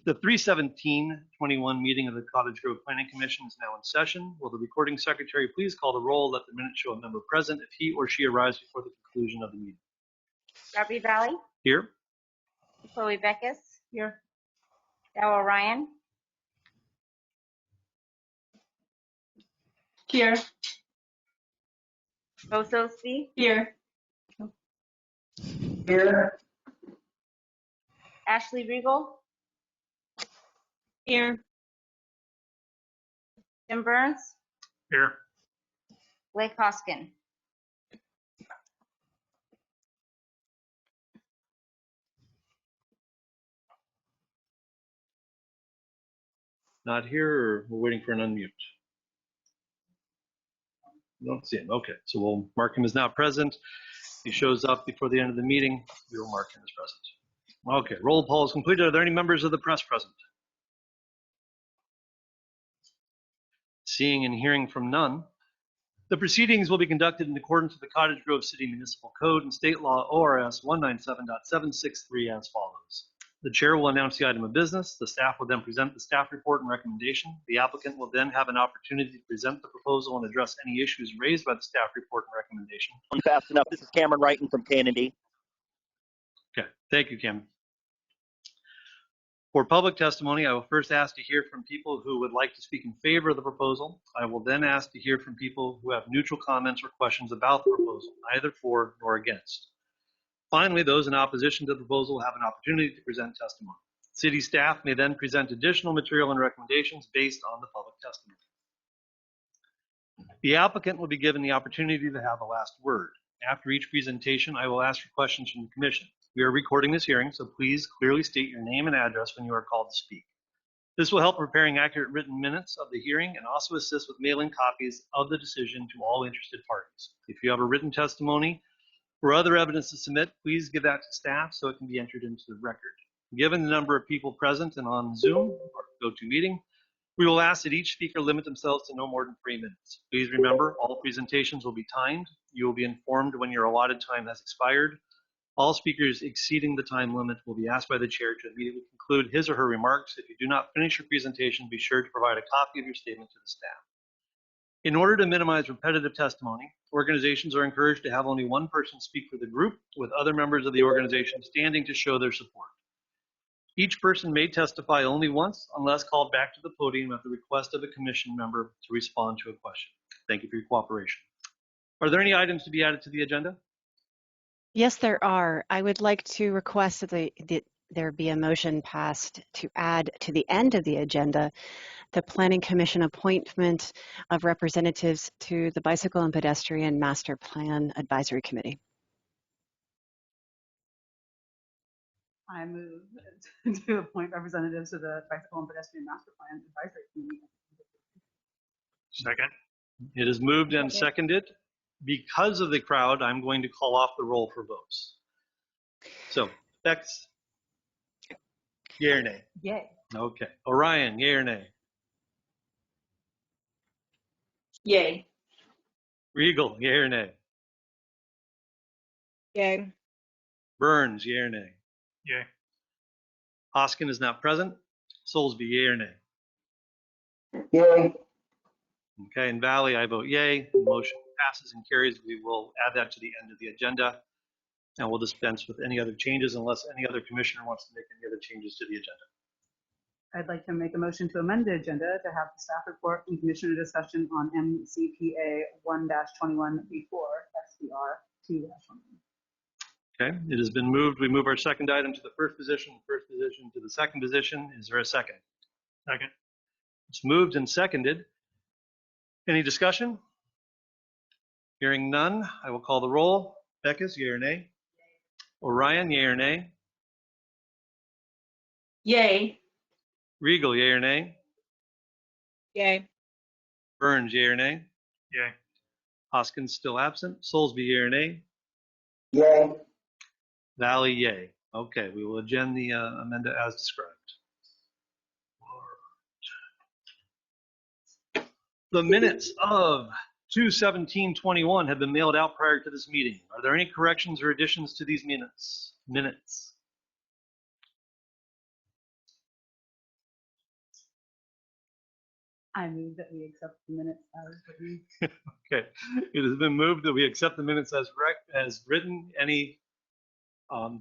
The 3/17/21 meeting of the Cottage Grove Planning Commission is now in session. Will the recording secretary please call the roll? Let the minutes show a member present if he or she arrives before the conclusion of the meeting. Robbie Valley. Here. Chloe Beckus. Here. Darrell Ryan. Here. Rose Osby. Here. Here. Ashley Regal. Here. Jim Burns. Here. Blake Hoskin. Not here, or we're waiting for an unmute? Don't see him. Okay, so we'll mark him as not present. He shows up before the end of the meeting. We will mark him as present. Okay, roll call is completed. Are there any members of the press present? Seeing and hearing from none, the proceedings will be conducted in accordance with the Cottage Grove City Municipal Code and State Law ORS 197.763 as follows. The chair will announce the item of business. The staff will then present the staff report and recommendation. The applicant will then have an opportunity to present the proposal and address any issues raised by the staff report and recommendation. Fast enough. This is Cameron Wrighton from K&D. Okay, thank you, Cam. For public testimony, I will first ask to hear from people who would like to speak in favor of the proposal. I will then ask to hear from people who have neutral comments or questions about the proposal, neither for nor against. Finally, those in opposition to the proposal have an opportunity to present testimony. City staff may then present additional material and recommendations based on the public testimony. The applicant will be given the opportunity to have the last word. After each presentation, I will ask for questions from the commission. We are recording this hearing, so please clearly state your name and address when you are called to speak. This will help preparing accurate written minutes of the hearing and also assist with mailing copies of the decision to all interested parties. If you have a written testimony or other evidence to submit, please give that to staff so it can be entered into the record. Given the number of people present and on Zoom or GoToMeeting, we will ask that each speaker limit themselves to no more than 3 minutes. Please remember, all presentations will be timed. You will be informed when your allotted time has expired. All speakers exceeding the time limit will be asked by the chair to immediately conclude his or her remarks. If you do not finish your presentation, be sure to provide a copy of your statement to the staff. In order to minimize repetitive testimony, organizations are encouraged to have only one person speak for the group, with other members of the organization standing to show their support. Each person may testify only once unless called back to the podium at the request of a commission member to respond to a question. Thank you for your cooperation. Are there any items to be added to the agenda? Yes, there are. I would like to request that there be a motion passed to add to the end of the agenda the Planning Commission appointment of representatives to the Bicycle and Pedestrian Master Plan Advisory Committee. I move to appoint representatives to the Bicycle and Pedestrian Master Plan Advisory Committee. Second. It is moved and seconded. Because of the crowd, I'm going to call off the roll for votes. So, Bex, yay or nay? Yay. Okay. Orion, yay or nay? Yay. Regal, yay or nay? Yay. Burns, yay or nay? Yay. Hoskin is not present. Soulsby, yay or nay? Yay. Okay, and Valley, I vote yay. The motion passes and carries. We will add that to the end of the agenda, and we'll dispense with any other changes unless any other commissioner wants to make any other changes to the agenda. I'd like to make a motion to amend the agenda to have the staff report and commissioner discussion on MCPA 1-21B4 SBR 2-1. Okay, it has been moved. We move our second item to the first position to the second position. Is there a second? Second. It's moved and seconded. Any discussion? Hearing none, I will call the roll. Beckus, yay or nay? Yay. Orion, yay or nay? Yay. Regal, yay or nay? Yay. Burns, yay or nay? Yay. Hoskins still absent. Soulsby, yay or nay? Yay. Valley, yay. Okay, we will agenda the amendment as described. The minutes of 2/17/21 have been mailed out prior to this meeting. Are there any corrections or additions to these minutes? I move that we accept the minutes as written. Okay, it has been moved that we accept the minutes as written. Any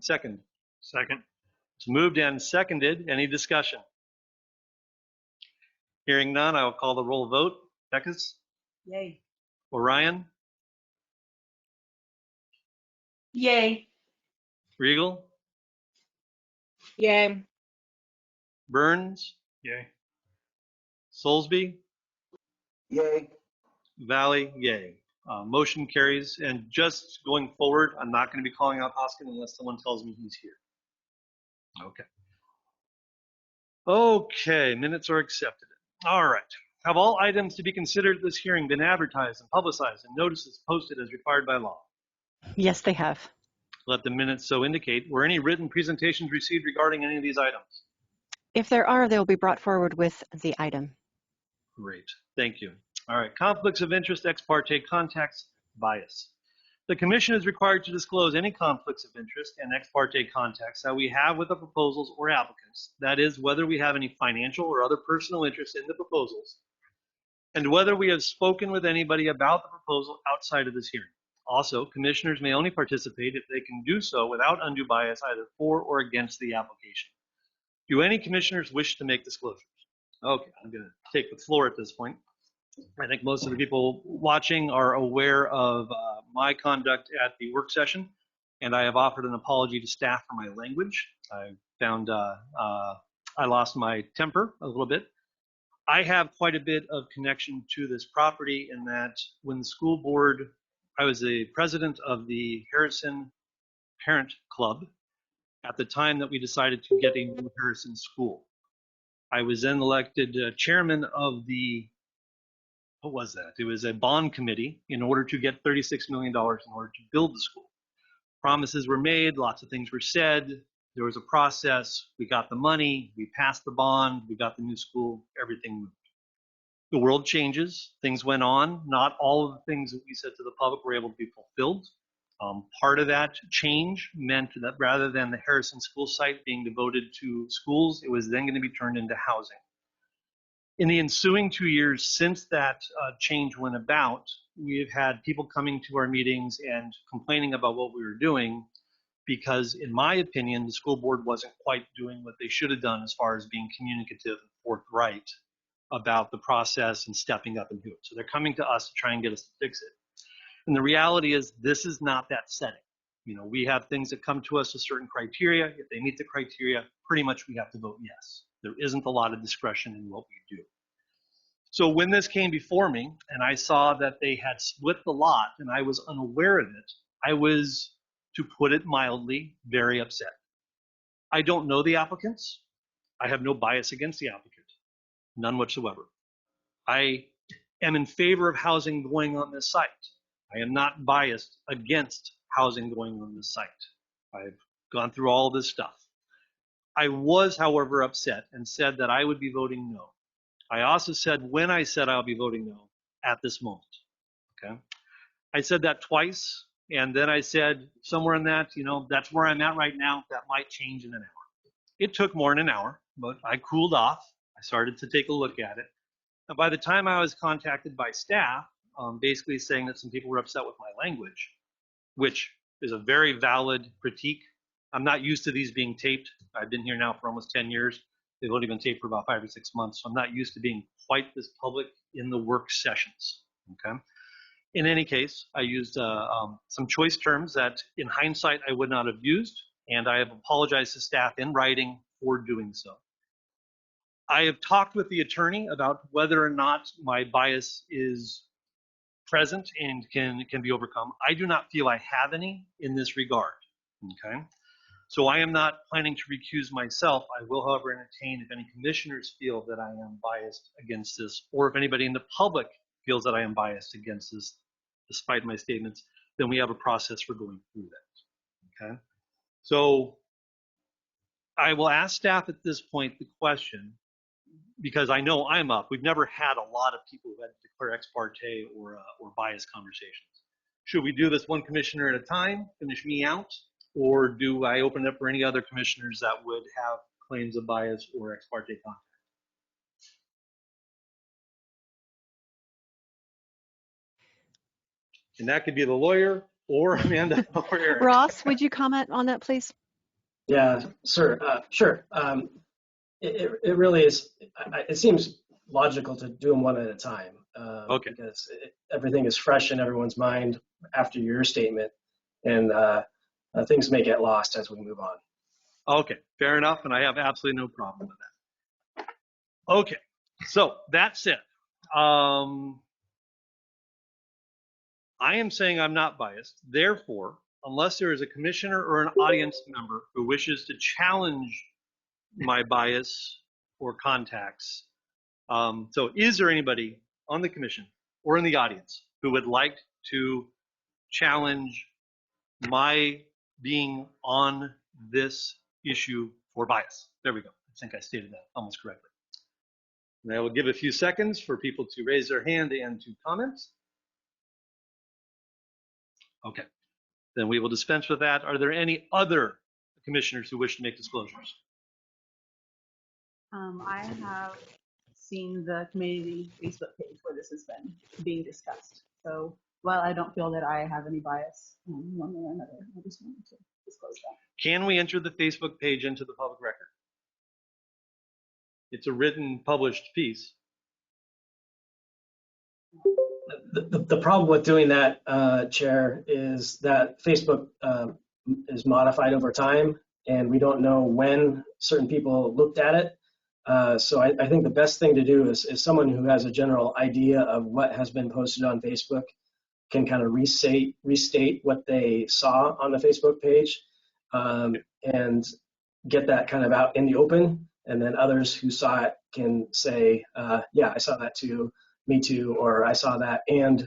second? Second. It's moved and seconded. Any discussion? Hearing none, I will call the roll vote. Beckus? Yay. Orion? Yay. Regal? Yay. Burns? Yay. Soulsby? Yay. Valley? Yay. Motion carries. And just going forward, I'm not going to be calling out Hoskin unless someone tells me he's here. Okay. Okay, minutes are accepted. All right. Have all items to be considered at this hearing been advertised and publicized and notices posted as required by law? Yes, they have. Let the minutes so indicate. Were any written presentations received regarding any of these items? If there are, they will be brought forward with the item. Great, thank you. All right, conflicts of interest, ex parte contacts, bias. The commission is required to disclose any conflicts of interest and ex parte contacts that we have with the proposals or applicants. That is, whether we have any financial or other personal interest in the proposals, and whether we have spoken with anybody about the proposal outside of this hearing. Also, commissioners may only participate if they can do so without undue bias either for or against the application. Do any commissioners wish to make disclosures? Okay, I'm going to take the floor at this point. I think most of the people watching are aware of my conduct at the work session, and I have offered an apology to staff for my language. I found I lost my temper a little bit. I have quite a bit of connection to this property in that when the school board, I was the president of the Harrison Parent Club at the time that we decided to get a new Harrison school. I was then elected chairman of the, what was that? It was a bond committee in order to get $36 million in order to build the school. Promises were made, lots of things were said. There was a process. We got the money, we passed the bond, we got the new school, everything moved. The world changes, things went on. Not all of the things that we said to the public were able to be fulfilled. Part of that change meant that rather than the Harrison school site being devoted to schools, it was then going to be turned into housing. In the ensuing 2 years since that change went about, we have had people coming to our meetings and complaining about what we were doing because, in my opinion, the school board wasn't quite doing what they should have done as far as being communicative and forthright about the process and stepping up and do it. So they're coming to us to try and get us to fix it. And the reality is this is not that setting. You know, we have things that come to us with certain criteria. If they meet the criteria, pretty much we have to vote yes. There isn't a lot of discretion in what we do. So when this came before me and I saw that they had split the lot and I was unaware of it, I was, to put it mildly, very upset. I don't know the applicants. I have no bias against the applicant, none whatsoever. I am in favor of housing going on this site. I am not biased against housing going on this site. I've gone through all this stuff. I was, however, upset and said that I would be voting no. I also said when I said I'll be voting no at this moment. Okay. I said that twice, and then I said somewhere in that, you know, that's where I'm at right now. That might change in an hour. It took more than an hour, but I cooled off. I started to take a look at it. And by the time I was contacted by staff, basically saying that some people were upset with my language, which is a very valid critique. I'm not used to these being taped. I've been here now for almost 10 years. They've only been taped for about 5 or 6 months, so I'm not used to being quite this public in the work sessions, okay? In any case, I used some choice terms that in hindsight I would not have used, and I have apologized to staff in writing for doing so. I have talked with the attorney about whether or not my bias is present and can be overcome. I do not feel I have any in this regard, okay? So I am not planning to recuse myself. I will, however, entertain if any commissioners feel that I am biased against this, or if anybody in the public feels that I am biased against this, despite my statements, then we have a process for going through that, okay? So I will ask staff at this point the question, because I know I'm up. We've never had a lot of people who had to declare ex parte or bias conversations. Should we do this one commissioner at a time, finish me out, or do I open it up for any other commissioners that would have claims of bias or ex parte contact? And that could be the lawyer or Amanda or Eric. Ross, would you comment on that, please? Yeah, sure. It really is. It seems logical to do them one at a time. Okay. Because everything is fresh in everyone's mind after your statement, and things may get lost as we move on. Okay, fair enough, and I have absolutely no problem with that. Okay, so that said, I am saying I'm not biased. Therefore, unless there is a commissioner or an audience member who wishes to challenge my bias or contacts, so is there anybody on the commission or in the audience who would like to challenge my being on this issue for bias? There we go. I think I stated that almost correctly. And I will give a few seconds for people to raise their hand and to comment. Okay, then we will dispense with that. Are there any other commissioners who wish to make disclosures? I have seen the community Facebook page where this has been being discussed. So while I don't feel that I have any bias one way or another, I just wanted to disclose that. Can we enter the Facebook page into the public record? It's a written, published piece. The problem with doing that, Chair, is that Facebook is modified over time, and we don't know when certain people looked at it. So I think the best thing to do is someone who has a general idea of what has been posted on Facebook can kind of restate what they saw on the Facebook page, and get that kind of out in the open. And then others who saw it can say, yeah, I saw that too, me too, or I saw that and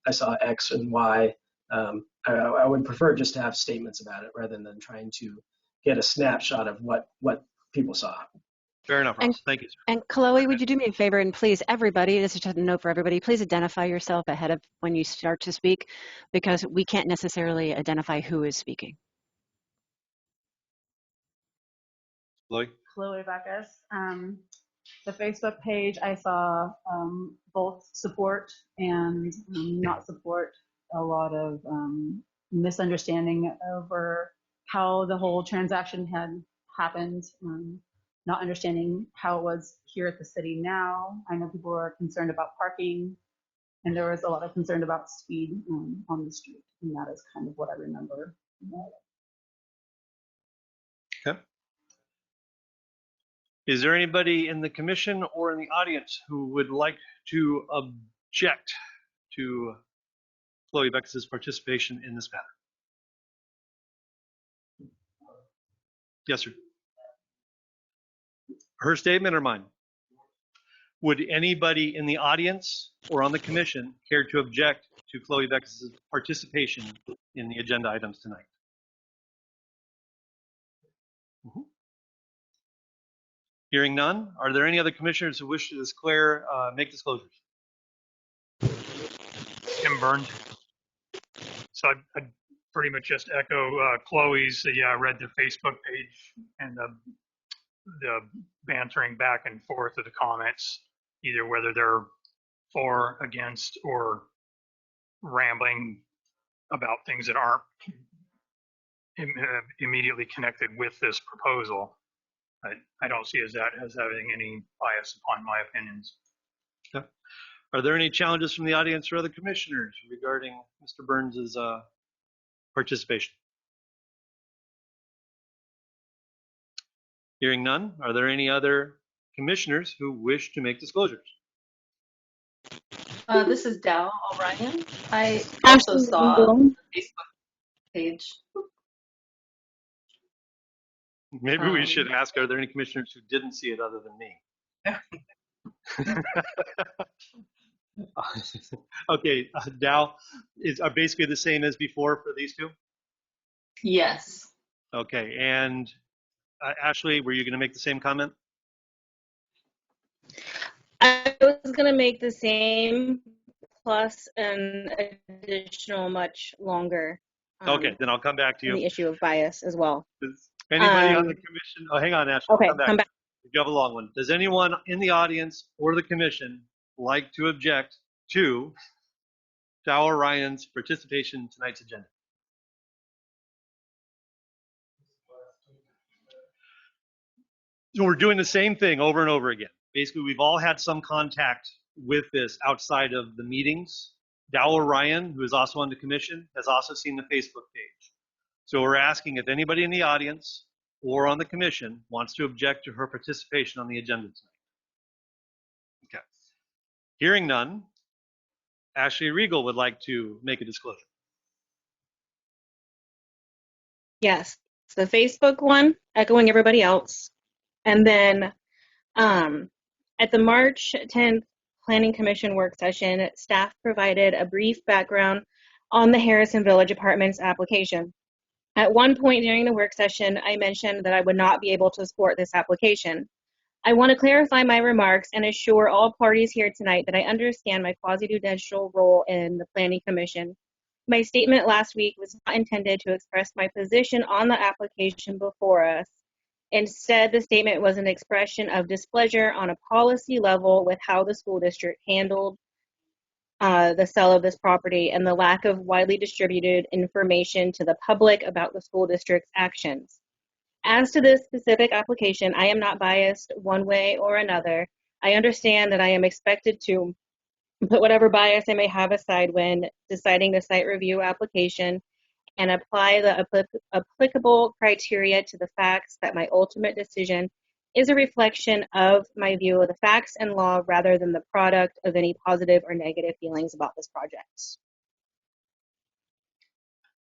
I saw X and Y. I would prefer just to have statements about it rather than trying to get a snapshot of what people saw. Fair enough, Ross. Thank you, sir. And Chloe, would you do me a favor and please, everybody, this is just a note for everybody, please identify yourself ahead of when you start to speak, because we can't necessarily identify who is speaking. Chloe? Chloe Bacchus. The Facebook page, I saw both support and not support, a lot of misunderstanding over how the whole transaction had happened, not understanding how it was here at the city now. I know people were concerned about parking, and there was a lot of concern about speed on the street, and that is kind of what I remember. Okay. Is there anybody in the commission or in the audience who would like to object to Chloe Beck's participation in this matter? Yes, sir. Her statement or mine? Would anybody in the audience or on the commission care to object to Chloe Beck's participation in the agenda items tonight? Hearing none, are there any other commissioners who wish to declare, make disclosures? Tim Burns. So I'd pretty much just echo Chloe's. Yeah, I read the Facebook page and the bantering back and forth of the comments, either whether they're for, against, or rambling about things that aren't immediately connected with this proposal. I don't see that as having any bias upon my opinions. Okay. Are there any challenges from the audience or other commissioners regarding Mr. Burns's participation? Hearing none, are there any other commissioners who wish to make disclosures? This is Dow O'Brien. I also saw the Facebook page. Maybe we should ask, are there any commissioners who didn't see it other than me? Okay, Dow, are basically the same as before for these two? Yes. Okay, and Ashley, were you going to make the same comment? I was going to make the same plus an additional much longer. Okay, then I'll come back to you. The issue of bias as well. Does anybody on the commission? Oh, hang on, Ashley. Okay, come back. If you have a long one. Does anyone in the audience or the commission like to object to Dow Ryan's participation in tonight's agenda? So we're doing the same thing over and over again. Basically, we've all had some contact with this outside of the meetings. Dow Ryan, who is also on the commission, has also seen the Facebook page. So we're asking if anybody in the audience or on the commission wants to object to her participation on the agenda tonight. Okay. Hearing none, Ashley Regal would like to make a disclosure. Yes, it's the Facebook one, echoing everybody else. And then at the March 10th Planning Commission work session, staff provided a brief background on the Harrison Village Apartments application. At one point during the work session, I mentioned that I would not be able to support this application. I want to clarify my remarks and assure all parties here tonight that I understand my quasi-judicial role in the Planning Commission. My statement last week was not intended to express my position on the application before us. Instead, the statement was an expression of displeasure on a policy level with how the school district handled the sale of this property and the lack of widely distributed information to the public about the school district's actions. As to this specific application, I am not biased one way or another. I understand that I am expected to put whatever bias I may have aside when deciding the site review application and apply the applicable criteria to the facts, that my ultimate decision is a reflection of my view of the facts and law rather than the product of any positive or negative feelings about this project.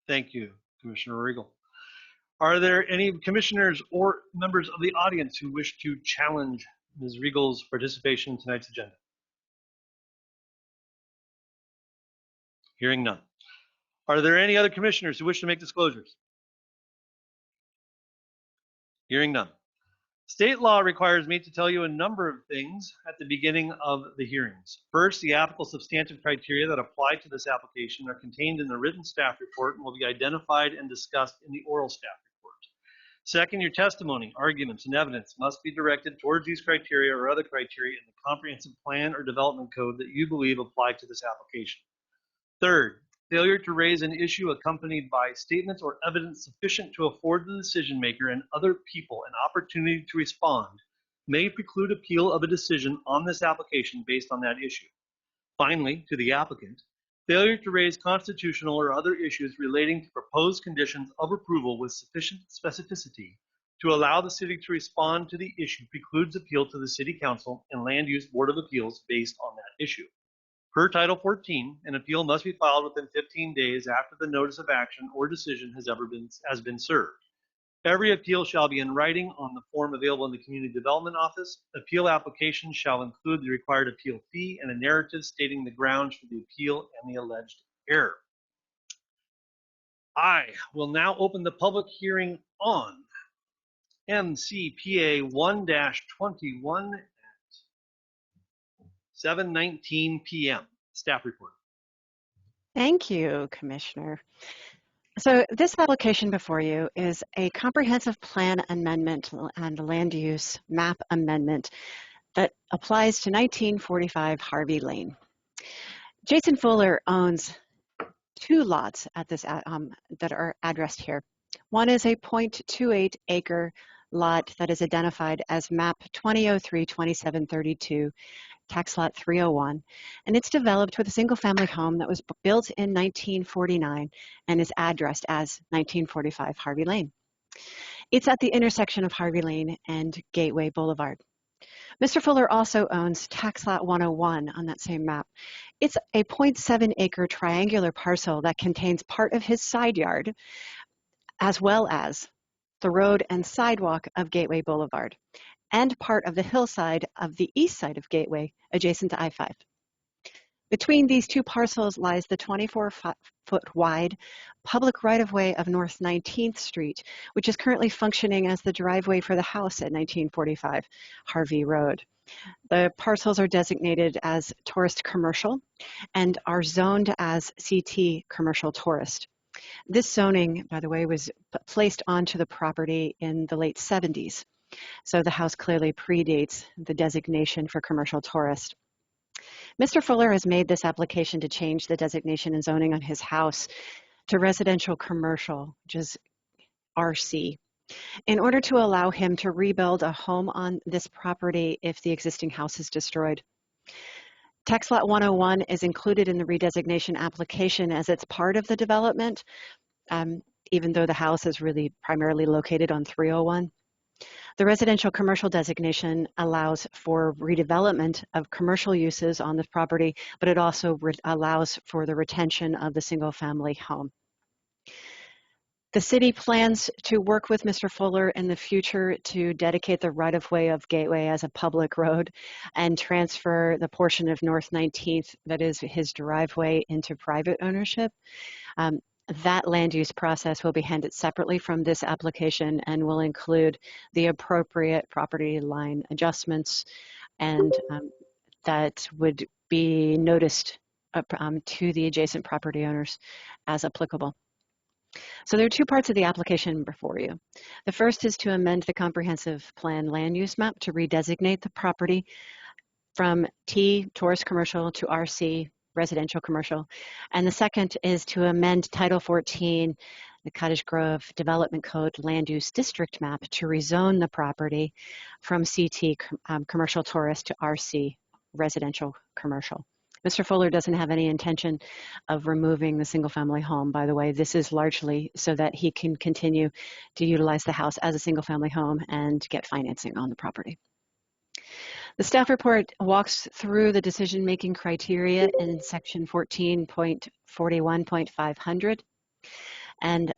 Thank you, Commissioner Regal. Are there any commissioners or members of the audience who wish to challenge Ms. Regal's participation in tonight's agenda? Hearing none. Are there any other commissioners who wish to make disclosures? Hearing none. State law requires me to tell you a number of things at the beginning of the hearings. First, the applicable substantive criteria that apply to this application are contained in the written staff report and will be identified and discussed in the oral staff report. Second, your testimony, arguments, and evidence must be directed towards these criteria or other criteria in the comprehensive plan or development code that you believe apply to this application. Third, failure to raise an issue accompanied by statements or evidence sufficient to afford the decision maker and other people an opportunity to respond may preclude appeal of a decision on this application based on that issue. Finally, to the applicant, failure to raise constitutional or other issues relating to proposed conditions of approval with sufficient specificity to allow the city to respond to the issue precludes appeal to the City Council and Land Use Board of Appeals based on that issue. Per Title 14, an appeal must be filed within 15 days after the notice of action or decision has been served. Every appeal shall be in writing on the form available in the Community Development Office. Appeal applications shall include the required appeal fee and a narrative stating the grounds for the appeal and the alleged error. I will now open the public hearing on MCPA 1-21 at 7:19 p.m. Staff report. Thank you, Commissioner. So this application before you is a comprehensive plan amendment and land use map amendment that applies to 1945 Harvey Lane. Jason Fuller owns two lots at this that are addressed here. One is a 0.28 acre lot that is identified as map 2003-2732, tax lot 301, and it's developed with a single family home that was built in 1949 and is addressed as 1945 Harvey Lane. It's at the intersection of Harvey Lane and Gateway Boulevard. Mr. Fuller also owns tax lot 101 on that same map. It's a 0.7 acre triangular parcel that contains part of his side yard as well as the road and sidewalk of Gateway Boulevard and part of the hillside of the east side of Gateway adjacent to I-5. Between these two parcels lies the 24-foot wide public right-of-way of North 19th Street, which is currently functioning as the driveway for the house at 1945 Harvey Road. The parcels are designated as tourist commercial and are zoned as CT commercial tourist. This zoning, by the way, was placed onto the property in the late 70s. So the house clearly predates the designation for commercial tourist. Mr. Fuller has made this application to change the designation and zoning on his house to residential commercial, which is RC, in order to allow him to rebuild a home on this property if the existing house is destroyed. Tax Lot 101 is included in the redesignation application as it's part of the development, even though the house is really primarily located on 301. The residential commercial designation allows for redevelopment of commercial uses on the property, but it also allows for the retention of the single-family home. The city plans to work with Mr. Fuller in the future to dedicate the right-of-way of Gateway as a public road and transfer the portion of North 19th that is his driveway into private ownership. That land use process will be handled separately from this application and will include the appropriate property line adjustments, and that would be noticed to the adjacent property owners as applicable. So there are two parts of the application before you. The first is to amend the comprehensive plan land use map to redesignate the property from T, tourist commercial, to RC, residential commercial. And the second is to amend Title 14, the Cottage Grove Development Code land use district map to rezone the property from CT, commercial tourist, to RC, residential commercial. Mr. Fuller doesn't have any intention of removing the single-family home, by the way. This is largely so that he can continue to utilize the house as a single-family home and get financing on the property. The staff report walks through the decision-making criteria in section 14.41.500 and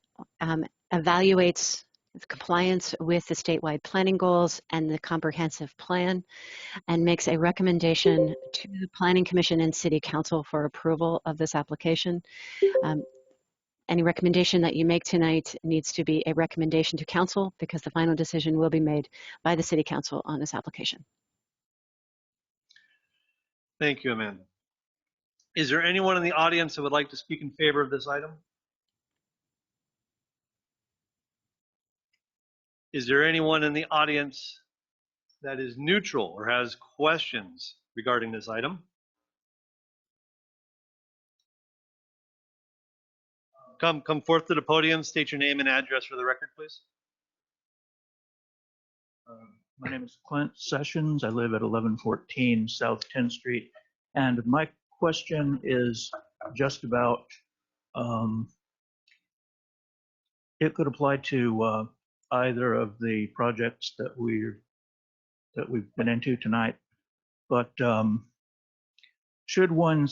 evaluates compliance with the statewide planning goals and the comprehensive plan, and makes a recommendation to the Planning Commission and City Council for approval of this application. Any recommendation that you make tonight needs to be a recommendation to Council, because the final decision will be made by the City Council on this application. Thank you, Amanda. Is there anyone in the audience that would like to speak in favor of this item? Is there anyone in the audience that is neutral or has questions regarding this item? Come forth to the podium, state your name and address for the record, please. My name is Clint Sessions. I live at 1114 South 10th Street. And my question is just about, it could apply to either of the projects that we've been into tonight. But should one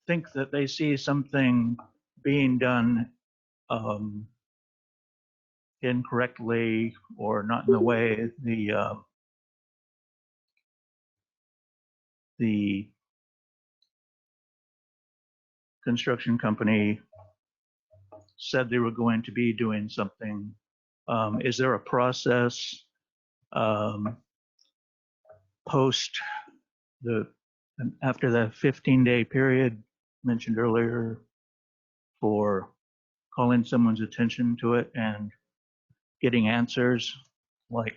think that they see something being done incorrectly or not in the way the construction company said they were going to be doing something, is there a process after the 15-day period mentioned earlier for calling someone's attention to it and getting answers, like,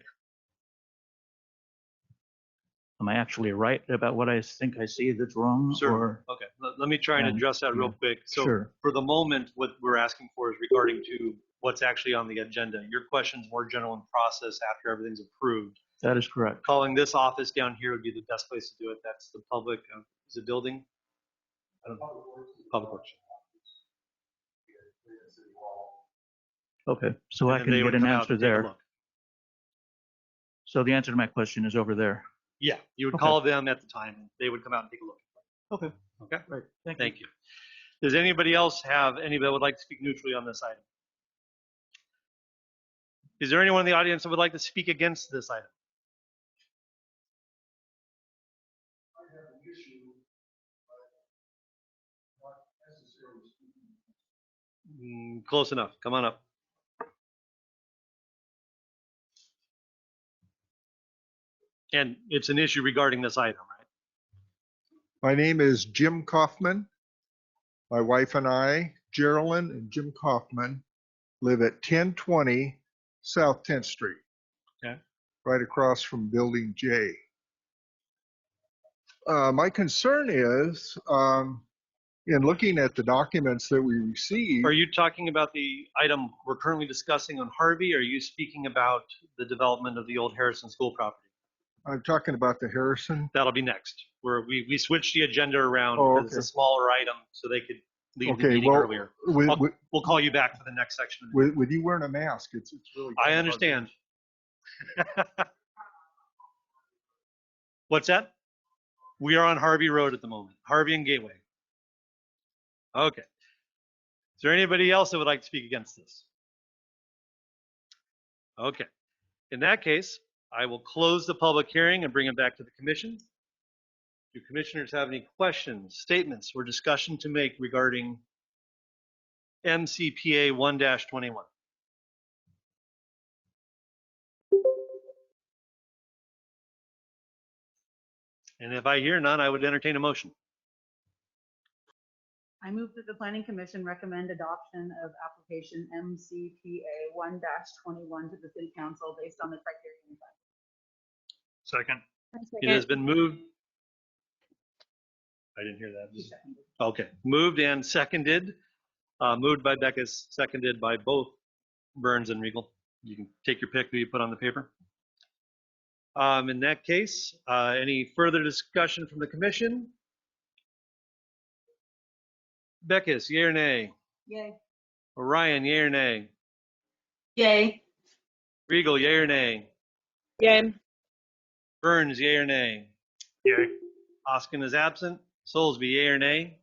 am I actually right about what I think I see that's wrong? Sure. Or, okay, let me try and address that real quick. So sure. For the moment, what we're asking for is regarding to what's actually on the agenda. Your question's more general in process after everything's approved. That is correct. Calling this office down here would be the best place to do it. That's the public, is it building? I don't know. Public Works. Okay, so I And can they get would an come out answer and take a there. look. So the answer to my question is over there. Yeah, you would Okay. call them at the time and they would come out and take a look. Okay, Okay, right. thank you. Does anybody else have anybody that would like to speak neutrally on this item? Is there anyone in the audience that would like to speak against this item? Close enough. Come on up. And it's an issue regarding this item, right? My name is Jim Kaufman. My wife and I, Geraldine and Jim Kaufman, live at 1020 South 10th Street. Okay. Right across from Building J. My concern is, in looking at the documents that we received, Are you talking about the item we're currently discussing on Harvey? Or are you speaking about the development of the old Harrison School property? I'm talking about the Harrison. That'll be next, where we switched the agenda around Oh, because it's a okay. smaller item, so they could leave the Okay, meeting well, earlier. with, We'll call you back for the next section. with you wearing a mask, it's really. I understand. What's that? We are on Harvey Road at the moment, Harvey and Gateway. Okay. Is there anybody else that would like to speak against this? Okay. In that case, I will close the public hearing and bring it back to the commission. Do commissioners have any questions, statements, or discussion to make regarding MCPA 1-21? And if I hear none, I would entertain a motion. I move that the planning commission recommend adoption of application MCPA 1-21 to the city council based on the criteria. Second. It has been moved. I didn't hear that. Okay. Moved and seconded. Moved by Beckus, seconded by both Burns and Regal. You can take your pick who you put on the paper. In that case, any further discussion from the commission? Beckus, yay or nay? Yay. Orion, yay or nay? Yay. Regal, yay or nay? Yay. Burns, yay or nay? Yay. Hoskin is absent. Soulsby, yay or nay?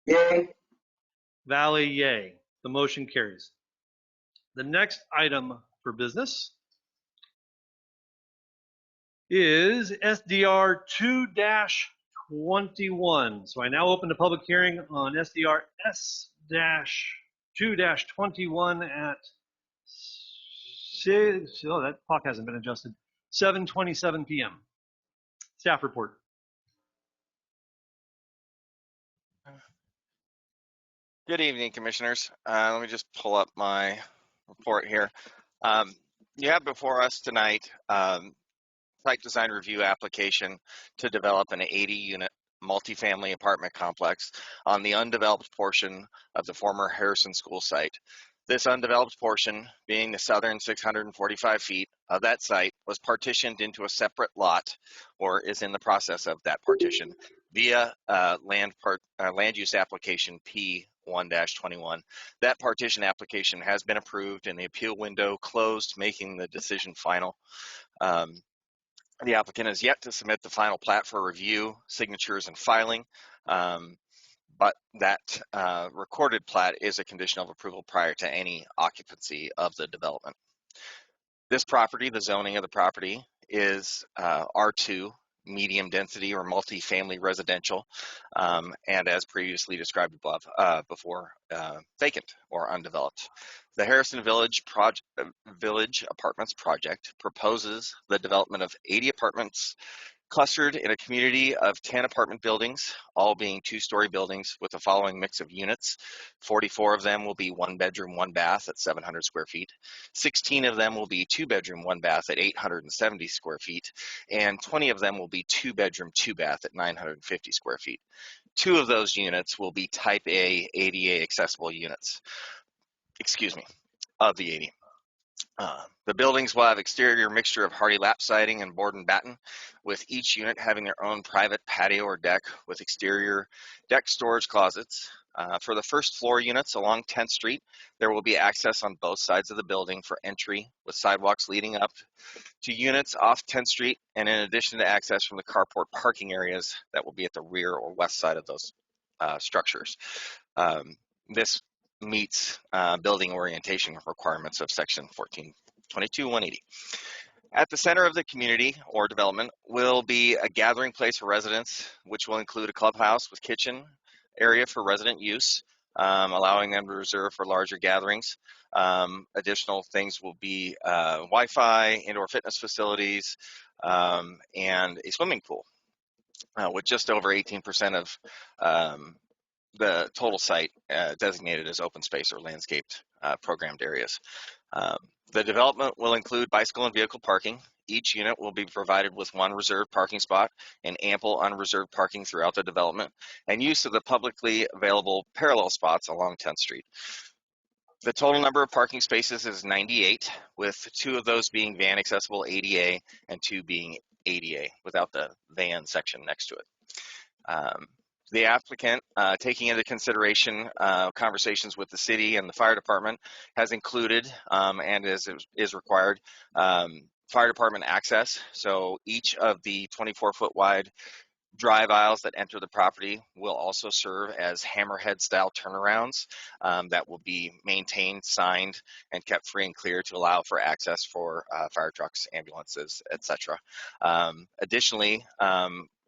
Yay. Valley, yay. The motion carries. The next item for business is SDR 2-21. So I now open the public hearing on SDR S-2-21 at 6, oh, that clock hasn't been adjusted, 7:27 p.m. Staff report. Good evening, commissioners. Let me just pull up my report here. You have before us tonight site design review application to develop an 80-unit multifamily apartment complex on the undeveloped portion of the former Harrison School site. This undeveloped portion, being the southern 645 feet of that site, was partitioned into a separate lot, or is in the process of that partition, via land use application P1-21. That partition application has been approved and the appeal window closed, making the decision final. The applicant is yet to submit the final plat for review, signatures, and filing, but that recorded plat is a condition of approval prior to any occupancy of the development. This property, the zoning of the property, is R2, medium density or multifamily residential, and as previously described above, before, vacant or undeveloped. The Harrison Village Apartments project proposes the development of 80 apartments clustered in a community of 10 apartment buildings, all being two-story buildings with the following mix of units. 44 of them will be one bedroom, one bath at 700 square feet. 16 of them will be two bedroom, one bath at 870 square feet. And 20 of them will be two bedroom, two bath at 950 square feet. 2 of those units will be type A ADA accessible units. Excuse me, of the 80. The buildings will have exterior mixture of hardy lap siding and board and batten, with each unit having their own private patio or deck with exterior deck storage closets. For the first floor units along 10th Street, there will be access on both sides of the building for entry, with sidewalks leading up to units off 10th Street, and in addition to access from the carport parking areas that will be at the rear or west side of those structures. This meets building orientation requirements of section 1422-180. At the center of the community or development will be a gathering place for residents, which will include a clubhouse with kitchen area for resident use, allowing them to reserve for larger gatherings. Additional things will be Wi-Fi, indoor fitness facilities, and a swimming pool, with just over 18% of the total site designated as open space or landscaped programmed areas. The development will include bicycle and vehicle parking Each unit will be provided with one reserved parking spot and ample unreserved parking throughout the development, and use of the publicly available parallel spots along 10th Street. The total number of parking spaces is 98, with 2 of those being van accessible ADA and 2 being ADA without the van section next to it. The applicant, taking into consideration conversations with the city and the fire department, has included and is required fire department access. So each of the 24-foot wide drive aisles that enter the property will also serve as hammerhead style turnarounds that will be maintained, signed, and kept free and clear to allow for access for fire trucks, ambulances, etc. Additionally,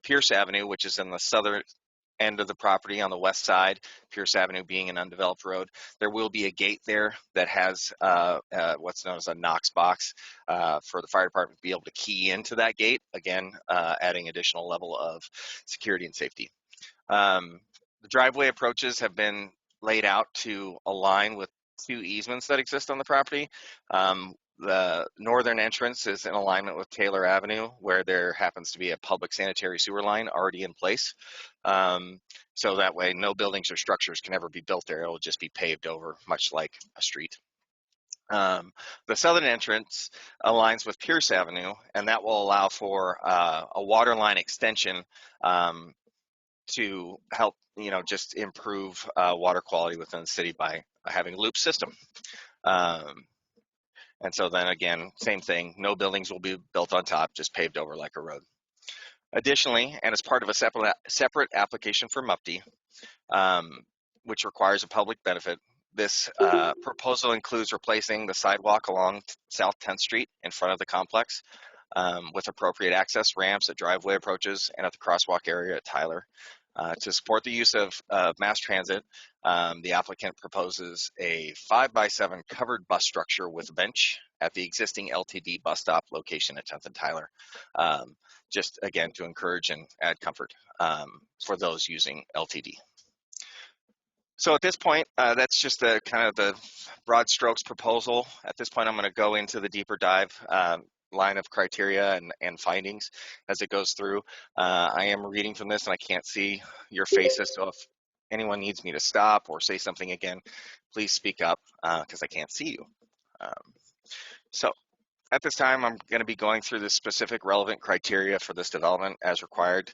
Pierce Avenue, which is in the southern end of the property on the west side, Pierce Avenue being an undeveloped road, there will be a gate there that has what's known as a Knox box for the fire department to be able to key into that gate, again, adding additional level of security and safety. The driveway approaches have been laid out to align with 2 easements that exist on the property. The northern entrance is in alignment with Taylor Avenue, where there happens to be a public sanitary sewer line already in place. So that way no buildings or structures can ever be built there. It'll just be paved over, much like a street. The southern entrance aligns with Pierce Avenue, and that will allow for a water line extension to help, just improve water quality within the city by having a loop system. And so then again, same thing, no buildings will be built on top, just paved over like a road. Additionally, and as part of a separate application for MUPD, which requires a public benefit, this proposal includes replacing the sidewalk along South 10th Street in front of the complex with appropriate access ramps at driveway approaches and at the crosswalk area at Tyler. To support the use of mass transit, the applicant proposes a 5x7 covered bus structure with a bench at the existing LTD bus stop location at 10th and Tyler, just again to encourage and add comfort for those using LTD. So at this point, that's just the kind of the broad strokes proposal. At this point, I'm going to go into the deeper dive line of criteria and findings as it goes through. I am reading from this and I can't see your faces, so if anyone needs me to stop or say something again, please speak up because I can't see you. So at this time, I'm going to be going through the specific relevant criteria for this development as required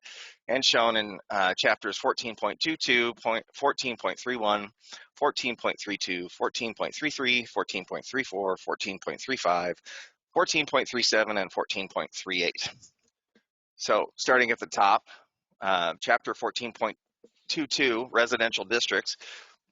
and shown in chapters 14.22, 14.31, 14.32, 14.33, 14.34, 14.35, 14.37, and 14.38. So starting at the top, chapter 14.22, residential districts,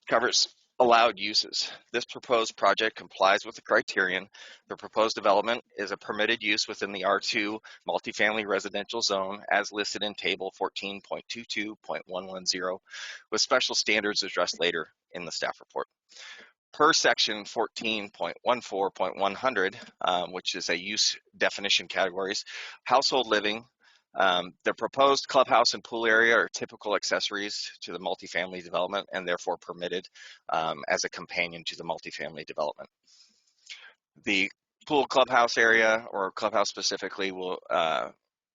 covers allowed uses. This proposed project complies with the criterion. The proposed development is a permitted use within the R2 multifamily residential zone as listed in table 14.22.110 with special standards addressed later in the staff report. Per section 14.14.100, which is a use definition categories, household living, the proposed clubhouse and pool area are typical accessories to the multifamily development and therefore permitted as a companion to the multifamily development. The pool clubhouse area, or clubhouse specifically,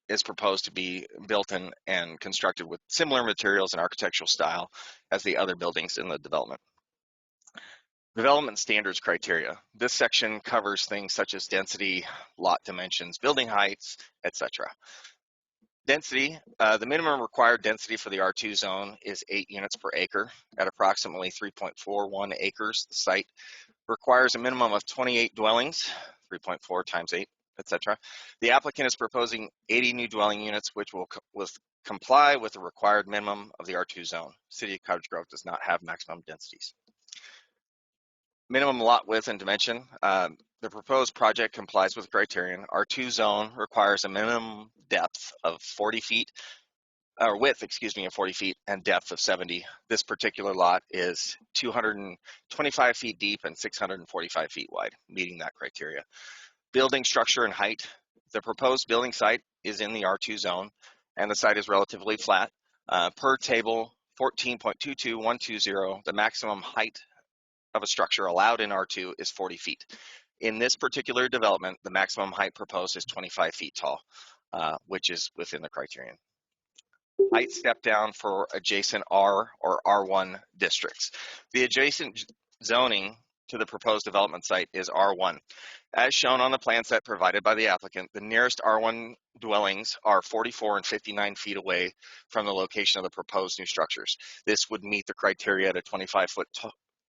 is proposed to be built and constructed with similar materials and architectural style as the other buildings in the development. Development standards criteria. This section covers things such as density, lot dimensions, building heights, etc. Density, the minimum required density for the R2 zone is 8 units per acre at approximately 3.41 acres. The site requires a minimum of 28 dwellings, 3.4 times 8, etc. The applicant is proposing 80 new dwelling units, which will comply with the required minimum of the R2 zone. City of Cottage Grove does not have maximum densities. Minimum lot width and dimension. The proposed project complies with criterion. R2 zone requires a minimum depth of 40 feet, or width, excuse me, of 40 feet and depth of 70. This particular lot is 225 feet deep and 645 feet wide, meeting that criteria. Building structure and height. The proposed building site is in the R2 zone and the site is relatively flat. Per table 14.22120, the maximum height of a structure allowed in R2 is 40 feet. In this particular development, the maximum height proposed is 25 feet tall, which is within the criterion. Height step down for adjacent R or R1 districts. The adjacent zoning to the proposed development site is R1. As shown on the plan set provided by the applicant, the nearest R1 dwellings are 44 and 59 feet away from the location of the proposed new structures. This would meet the criteria at a 25-foot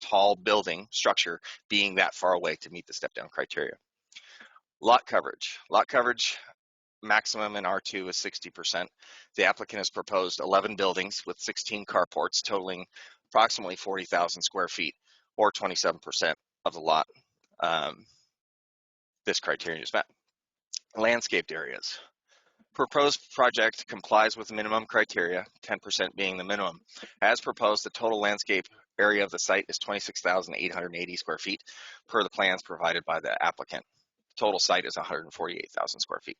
tall building structure being that far away to meet the step down criteria. Lot coverage. Lot coverage maximum in R2 is 60%. The applicant has proposed 11 buildings with 16 carports totaling approximately 40,000 square feet or 27% of the lot. This criterion is met. Landscaped areas. Proposed project complies with minimum criteria, 10% being the minimum. As proposed, the total landscape area of the site is 26,880 square feet per the plans provided by the applicant. Total site is 148,000 square feet.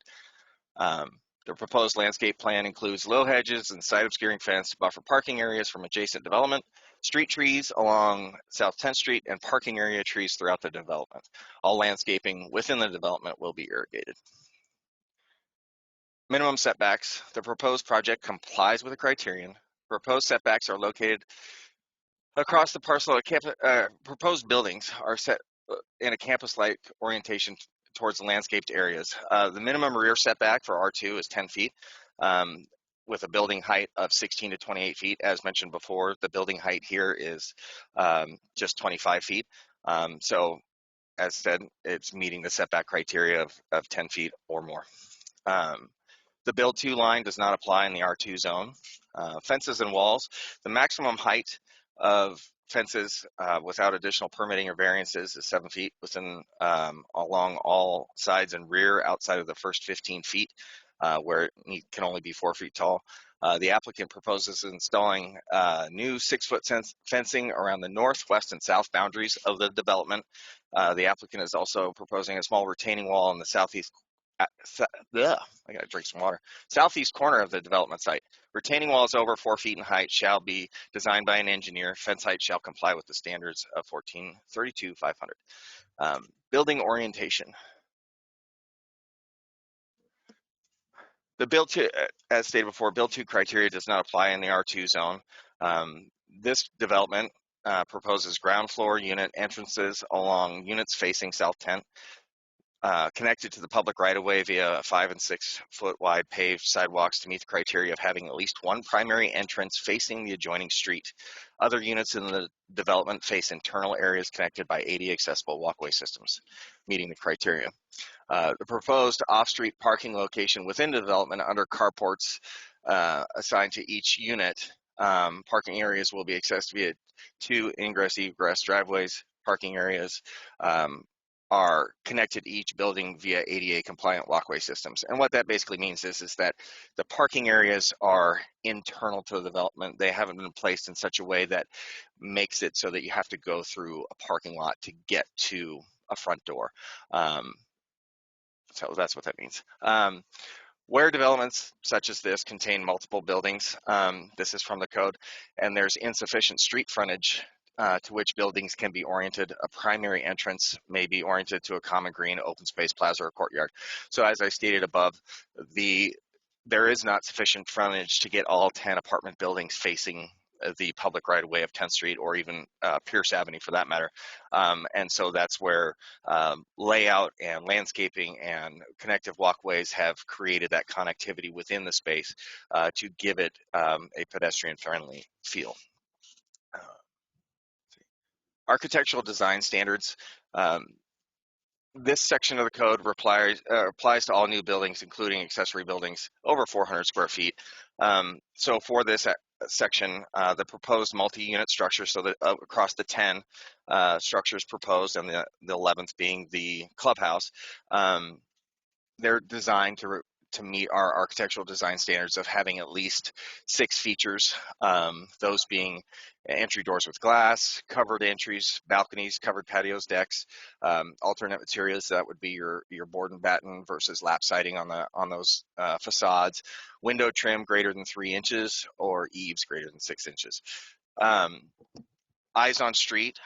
The proposed landscape plan includes low hedges and side obscuring fence to buffer parking areas from adjacent development, street trees along South 10th Street, and parking area trees throughout the development. All landscaping within the development will be irrigated. Minimum setbacks. The proposed project complies with the criterion. Proposed setbacks are located across the parcel. Proposed buildings are set in a campus-like orientation towards the landscaped areas. The minimum rear setback for R2 is 10 feet with a building height of 16 to 28 feet. As mentioned before, the building height here is just 25 feet. So as said, it's meeting the setback criteria of 10 feet or more. The build to line does not apply in the R2 zone. Fences and walls. The maximum height of fences without additional permitting or variances is 7 feet within along all sides and rear outside of the first 15 feet where it can only be 4 feet tall. The applicant proposes installing new 6-foot fencing around the north, west, and south boundaries of the development. The applicant is also proposing a small retaining wall on the southeast I gotta drink some water. Southeast corner of the development site. Retaining walls over 4 feet in height shall be designed by an engineer. Fence height shall comply with the standards of 1432-500. Building orientation. The build to, as stated before, build to criteria does not apply in the R2 zone. This development proposes ground floor unit entrances along units facing South 10th. Connected to the public right-of-way via 5 and 6 foot wide paved sidewalks to meet the criteria of having at least one primary entrance facing the adjoining street. Other units in the development face internal areas connected by ADA accessible walkway systems, meeting the criteria. The proposed off-street parking location within the development under carports assigned to each unit. Parking areas will be accessed via 2 ingress-egress driveways. Parking areas are connected to each building via ADA compliant walkway systems. And what that basically means is that the parking areas are internal to the development. They haven't been placed in such a way that makes it so that you have to go through a parking lot to get to a front door. So that's what that means. Where developments such as this contain multiple buildings, this is from the code, and there's insufficient street frontage to which buildings can be oriented, a primary entrance may be oriented to a common green, open space, plaza, or courtyard. So as I stated above, there is not sufficient frontage to get all 10 apartment buildings facing the public right-of-way of 10th Street or even Pierce Avenue for that matter. And so that's where layout and landscaping and connective walkways have created that connectivity within the space to give it a pedestrian-friendly feel. Architectural design standards. This section of the code applies to all new buildings, including accessory buildings over 400 square feet. So for this section, the proposed multi-unit structure, so that across the 10 structures proposed, and the 11th being the clubhouse, they're designed to meet our architectural design standards of having at least 6 features, those being entry doors with glass, covered entries, balconies, covered patios, decks, alternate materials, that would be your board and batten versus lap siding on those facades, window trim greater than 3 inches or eaves greater than 6 inches. Eyes on street,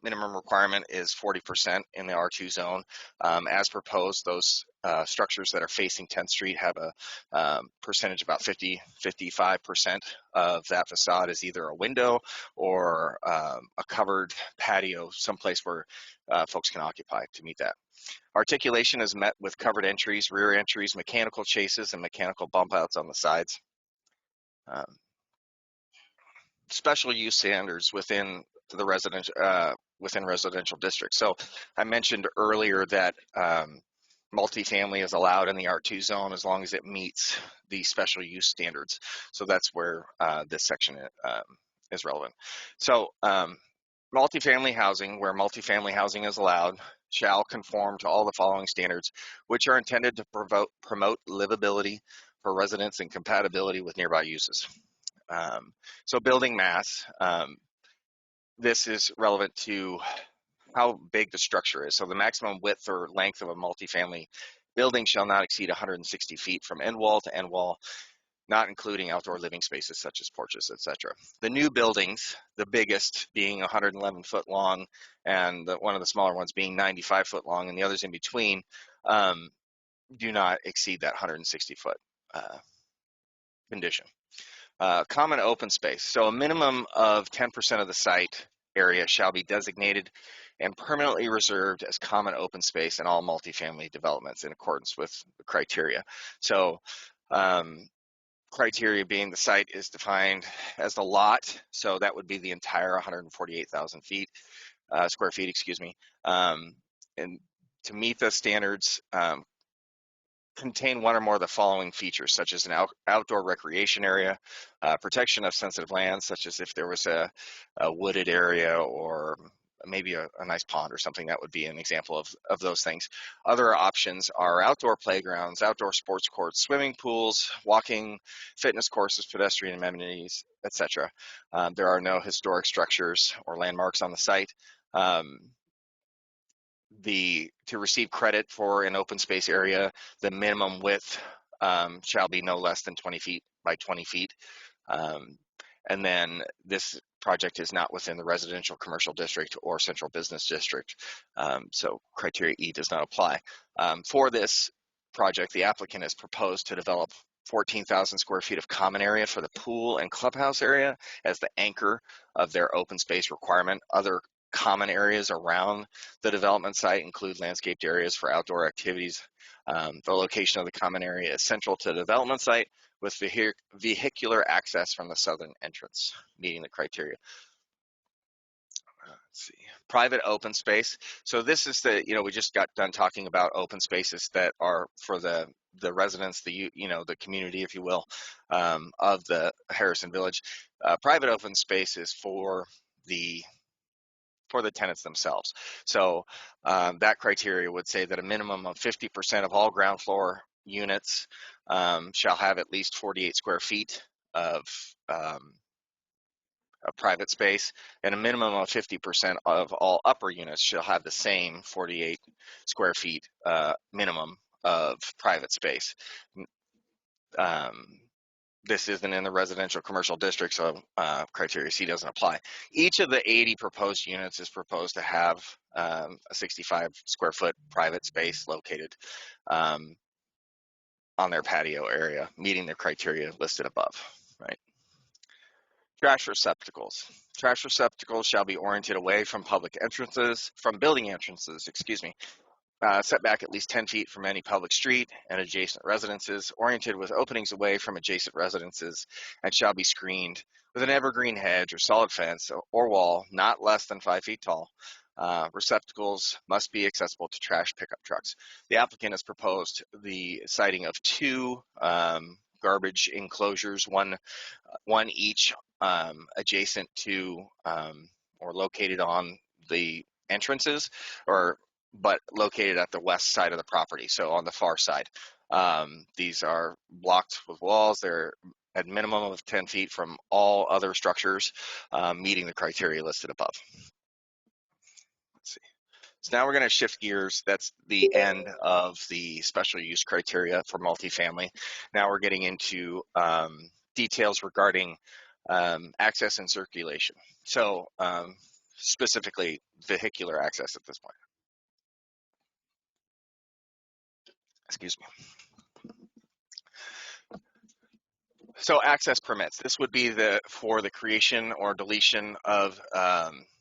minimum requirement is 40% in the R2 zone. As proposed, those structures that are facing 10th Street have a percentage about 55% of that facade is either a window or a covered patio, someplace where folks can occupy to meet that. Articulation is met with covered entries, rear entries, mechanical chases, and mechanical bump outs on the sides. Special use standards within the residential district. So I mentioned earlier that multifamily is allowed in the R2 zone as long as it meets the special use standards. So that's where this section is relevant. So multifamily housing, where multifamily housing is allowed, shall conform to all the following standards, which are intended to promote livability for residents and compatibility with nearby uses. So building mass, this is relevant to how big the structure is. So the maximum width or length of a multifamily building shall not exceed 160 feet from end wall to end wall, not including outdoor living spaces such as porches, etc. The new buildings, the biggest being 111 foot long and one of the smaller ones being 95 foot long and the others in between, do not exceed that 160 foot condition. Common open space. So a minimum of 10% of the site area shall be designated and permanently reserved as common open space in all multifamily developments in accordance with the criteria. So criteria being the site is defined as the lot. So that would be the entire 148,000 square feet, excuse me. And to meet the standards, contain one or more of the following features, such as an outdoor recreation area, protection of sensitive lands, such as if there was a wooded area or maybe a nice pond or something. That would be an example of those things. Other options are outdoor playgrounds, outdoor sports courts, swimming pools, walking, fitness courses, pedestrian amenities, etc. There are no historic structures or landmarks on the site. To receive credit for an open space area, the minimum width shall be no less than 20 feet by 20 feet. And then this project is not within the residential commercial district or central business district. So criteria E does not apply. For this project, the applicant has proposed to develop 14,000 square feet of common area for the pool and clubhouse area as the anchor of their open space requirement. Other common areas around the development site include landscaped areas for outdoor activities. The location of the common area is central to the development site with vehicular access from the southern entrance, meeting the criteria. Let's see, private open space. So this is we just got done talking about open spaces that are for the residents, the community, if you will, of the Harrison Village. Private open space is for the tenants themselves. So that criteria would say that a minimum of 50% of all ground floor units shall have at least 48 square feet of a private space, and a minimum of 50% of all upper units shall have the same 48 square feet minimum of private space. This isn't in the residential commercial district, so criteria C doesn't apply. Each of the 80 proposed units is proposed to have a 65 square foot private space located on their patio area, meeting the criteria listed above, right? Trash receptacles. Trash receptacles shall be oriented away from building entrances, excuse me. Setback at least 10 feet from any public street and adjacent residences, oriented with openings away from adjacent residences, and shall be screened with an evergreen hedge or solid fence or wall not less than 5 feet tall. Receptacles must be accessible to trash pickup trucks. The applicant has proposed the siting of 2 garbage enclosures, one each adjacent to or located on the entrances, but located at the west side of the property, so on the far side. These are blocked with walls. They're at minimum of 10 feet from all other structures, meeting the criteria listed above. Let's see. So now we're going to shift gears. That's the end of the special use criteria for multifamily. Now we're getting into details regarding access and circulation. So specifically vehicular access at this point. Excuse me. So access permits. This would be for the creation or deletion of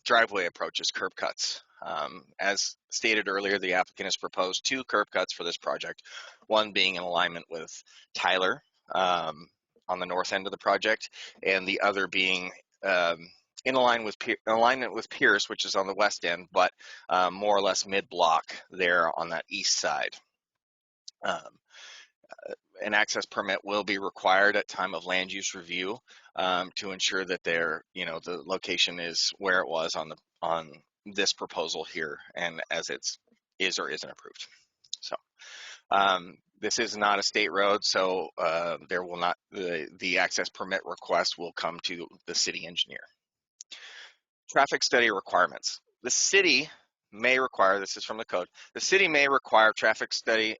driveway approaches, curb cuts. As stated earlier, the applicant has proposed 2 curb cuts for this project, one being in alignment with Tyler on the north end of the project, and the other being in alignment with Pierce, which is on the west end, but more or less mid-block there on that east side. An access permit will be required at time of land use review to ensure that the location is where it was on this proposal here, and as it's is or isn't approved. So this is not a state road, so there will not the access permit request will come to the city engineer. Traffic study requirements. The city may require, this is from the code, the city may require a traffic study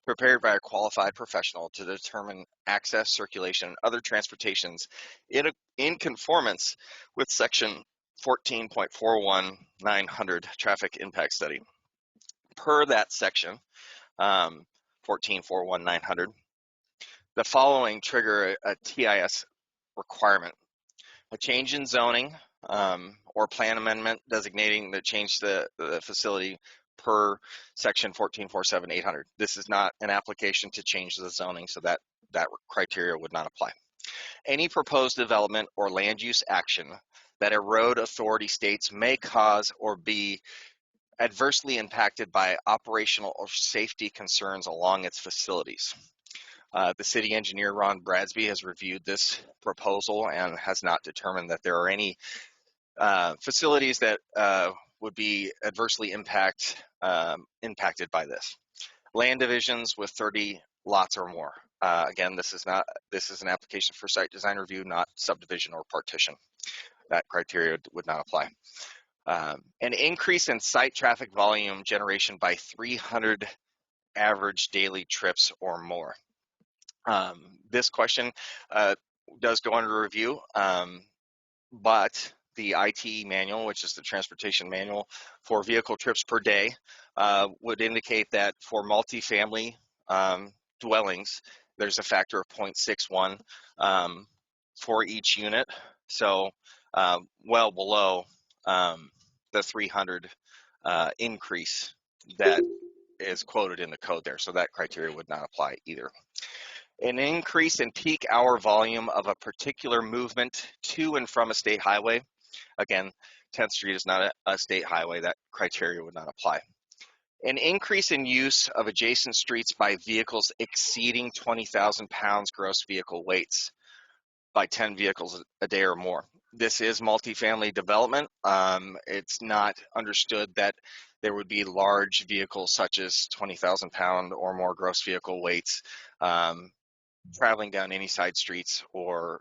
prepared by a qualified professional to determine access, circulation, and other transportations in conformance with section 14.41900 traffic impact study. Per that section, 14.41900, the following trigger a TIS requirement: a change in zoning, or plan amendment designating the change to the facility per section 14.47800. This is not an application to change the zoning, so that criteria would not apply. Any proposed development or land use action that a road authority states may cause or be adversely impacted by operational or safety concerns along its facilities. The city engineer, Ron Bradsby, has reviewed this proposal and has not determined that there are any facilities that would be adversely impacted by this. Land divisions with 30 lots or more. Again, this is an application for site design review, not subdivision or partition. That criteria would not apply. An increase in site traffic volume generation by 300 average daily trips or more. This question does go under review, but the IT manual, which is the transportation manual for vehicle trips per day, would indicate that for multifamily dwellings, there's a factor of 0.61 for each unit. So well below the 300 increase that is quoted in the code there. So that criteria would not apply either. An increase in peak hour volume of a particular movement to and from a state highway. Again, 10th Street is not a state highway. That criteria would not apply. An increase in use of adjacent streets by vehicles exceeding 20,000 pounds gross vehicle weights by 10 vehicles a day or more. This is multifamily development. It's not understood that there would be large vehicles such as 20,000 pound or more gross vehicle weights traveling down any side streets or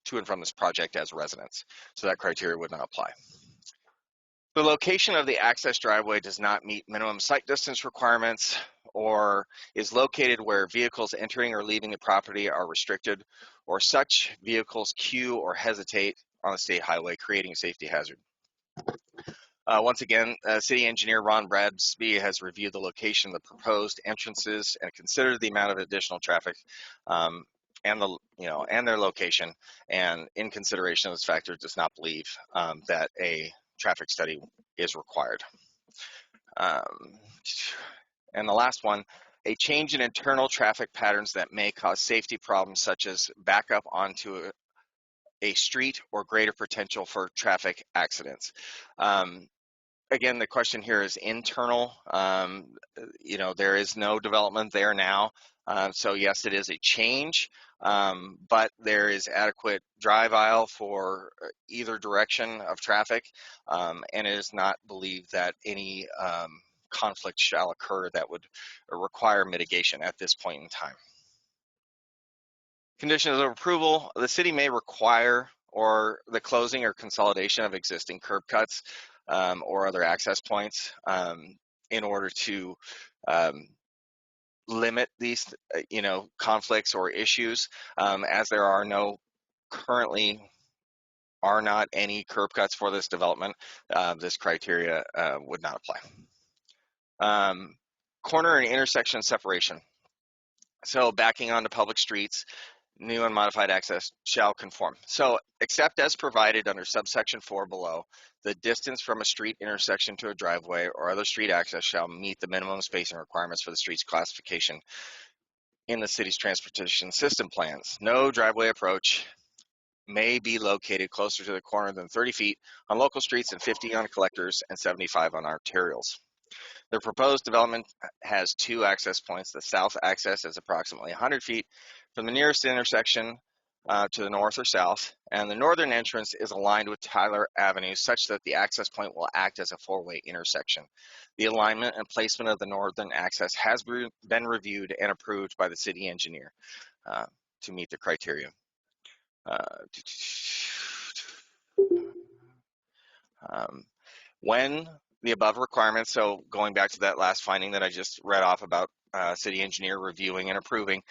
to and from this project as residents. So that criteria would not apply. The location of the access driveway does not meet minimum site distance requirements or is located where vehicles entering or leaving the property are restricted, or such vehicles queue or hesitate on the state highway, creating a safety hazard. Once again, City Engineer Ron Bradsby has reviewed the location of the proposed entrances and considered the amount of additional traffic and their location. And in consideration of this factor, does not believe that a traffic study is required. And the last one, a change in internal traffic patterns that may cause safety problems, such as backup onto a street or greater potential for traffic accidents. Again, the question here is internal. There is no development there now. So yes, it is a change, but there is adequate drive aisle for either direction of traffic, and it is not believed that any conflict shall occur that would require mitigation at this point in time. Conditions of approval: the city may require or the closing or consolidation of existing curb cuts or other access points in order to limit these conflicts or issues, as there are no currently are not any curb cuts for this development, this criteria would not apply. Corner and intersection separation. So backing onto public streets, new and modified access shall conform. So except as provided under subsection 4 below, the distance from a street intersection to a driveway or other street access shall meet the minimum spacing requirements for the street's classification in the city's transportation system plans. No driveway approach may be located closer to the corner than 30 feet on local streets and 50 on collectors and 75 on arterials. The proposed development has 2 access points. The south access is approximately 100 feet from the nearest intersection to the north or south, and the northern entrance is aligned with Tyler Avenue such that the access point will act as a 4-way intersection. The alignment and placement of the northern access has been reviewed and approved by the city engineer to meet the criteria. When the above requirements, so going back to that last finding that I just read off about city engineer reviewing and approving,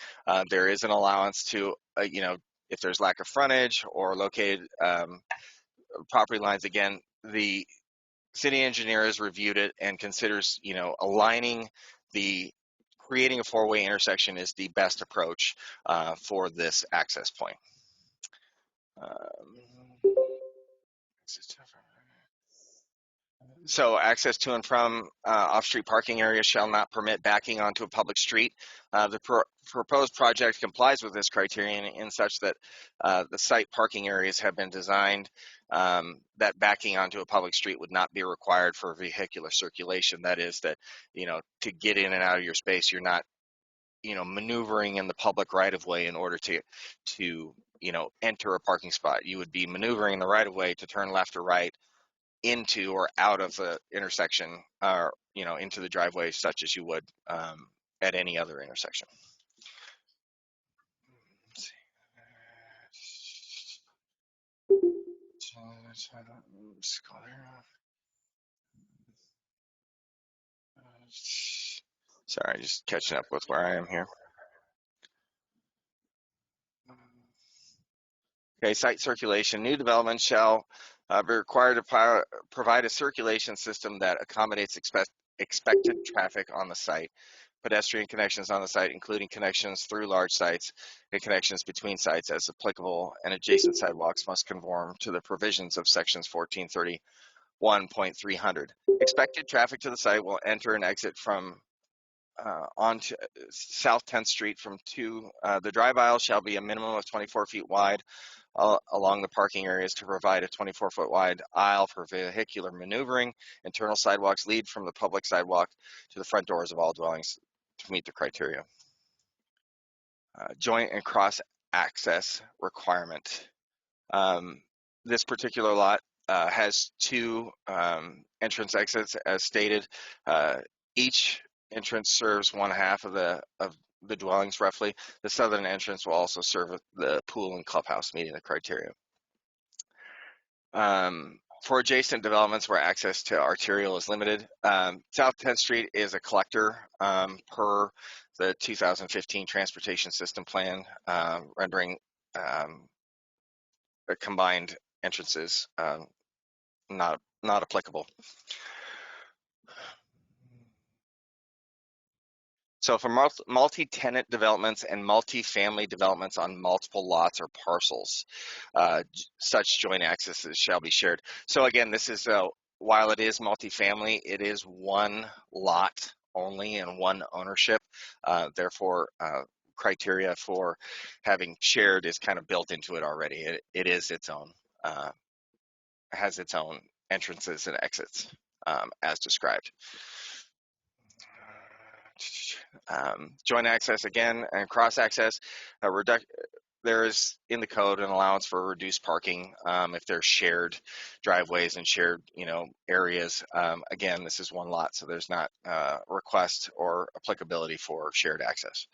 there is an allowance to, if there's lack of frontage or located property lines, again, the city engineer has reviewed it and considers, aligning creating a 4-way intersection is the best approach for this access point. So access to and from off-street parking areas shall not permit backing onto a public street. The proposed project complies with this criterion in such that the site parking areas have been designed that backing onto a public street would not be required for vehicular circulation. That is that, to get in and out of your space, you're not, maneuvering in the public right-of-way in order to enter a parking spot. You would be maneuvering in the right-of-way to turn left or right into or out of the intersection, or into the driveway, such as you would at any other intersection. Sorry, just catching up with where I am here. Okay, site circulation. New development shall be required to provide a circulation system that accommodates expected traffic on the site, pedestrian connections on the site, including connections through large sites and connections between sites as applicable, and adjacent sidewalks must conform to the provisions of sections 1431.300. Expected traffic to the site will enter and exit from onto South 10th Street from the drive aisle shall be a minimum of 24 feet wide along the parking areas to provide a 24-foot wide aisle for vehicular maneuvering. Internal sidewalks lead from the public sidewalk to the front doors of all dwellings to meet the criteria. Joint and cross access requirement. This particular lot has 2 entrance exits as stated. Each entrance serves 1/2 of the dwellings roughly. The southern entrance will also serve the pool and clubhouse, meeting the criteria. For adjacent developments where access to arterial is limited, South 10th Street is a collector per the 2015 Transportation System Plan, rendering combined entrances not applicable. So for multi-tenant developments and multi-family developments on multiple lots or parcels, such joint accesses shall be shared. So again, this is, while it is multi-family, it is 1 lot only and 1 ownership. Therefore, criteria for having shared is kind of built into it already. It is its own, has its own entrances and exits as described. Joint access again and cross access, there is in the code an allowance for reduced parking if there's shared driveways and shared areas. Again, this is 1 lot, so there's not request or applicability for shared access.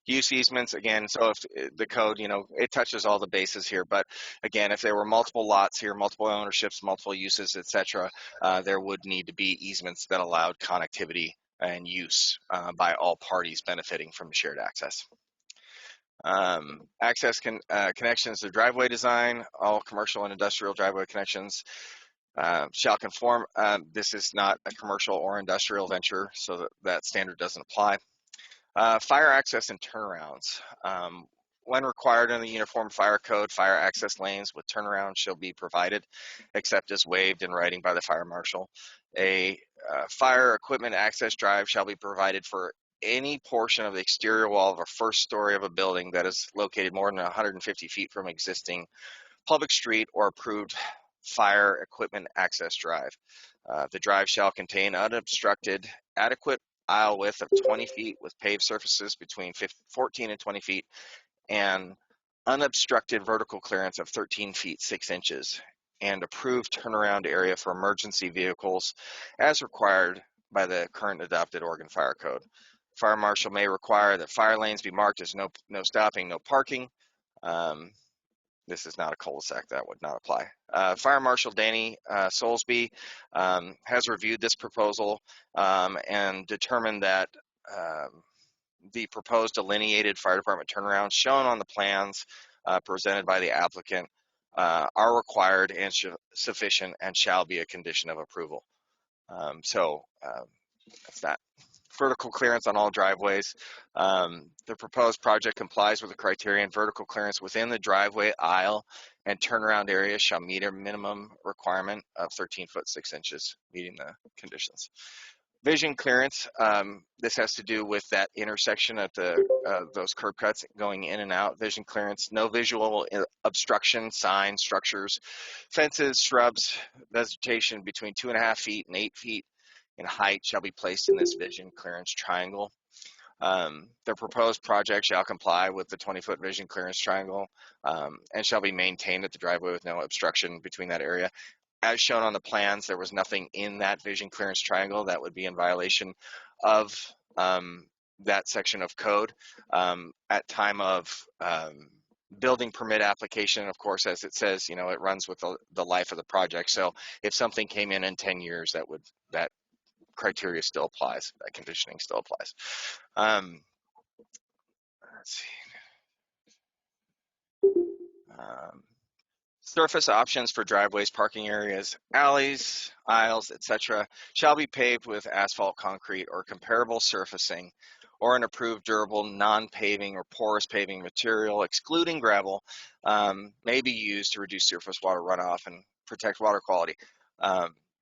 Use easements again, so if the code, it touches all the bases here, but again, if there were multiple lots here, multiple ownerships, multiple uses, etc., there would need to be easements that allowed connectivity and use by all parties benefiting from shared access. Access connections to driveway design, all commercial and industrial driveway connections shall conform. This is not a commercial or industrial venture, so that standard doesn't apply. Fire access and turnarounds. When required in the Uniform Fire Code, fire access lanes with turnaround shall be provided, except as waived in writing by the fire marshal. A fire equipment access drive shall be provided for any portion of the exterior wall of a first story of a building that is located more than 150 feet from existing public street or approved fire equipment access drive. The drive shall contain unobstructed adequate aisle width of 20 feet with paved surfaces between 14 and 20 feet and unobstructed vertical clearance of 13 feet 6 inches and approved turnaround area for emergency vehicles as required by the current adopted Oregon Fire Code. Fire marshal may require that fire lanes be marked as no stopping, no parking. This is not a cul-de-sac, that would not apply. Fire Marshal Danny Soulsby has reviewed this proposal and determined that the proposed delineated fire department turnarounds shown on the plans presented by the applicant are required and sufficient and shall be a condition of approval. That's that. Vertical clearance on all driveways. The proposed project complies with the criterion vertical clearance within the driveway aisle and turnaround area shall meet a minimum requirement of 13 foot 6 inches, meeting the conditions. Vision clearance, this has to do with that intersection at those curb cuts going in and out. Vision clearance, no visual obstruction, signs, structures, fences, shrubs, vegetation between 2.5 feet and 8 feet in height shall be placed in this vision clearance triangle. The proposed project shall comply with the 20-foot vision clearance triangle and shall be maintained at the driveway with no obstruction between that area. As shown on the plans, there was nothing in that vision clearance triangle that would be in violation of that section of code. At time of building permit application, of course, as it says, it runs with the life of the project. So if something came in 10 years, that criteria still applies, that conditioning still applies. Let's see. Surface options for driveways, parking areas, alleys, aisles, etc. shall be paved with asphalt, concrete, or comparable surfacing, or an approved durable non-paving or porous paving material, excluding gravel, may be used to reduce surface water runoff and protect water quality.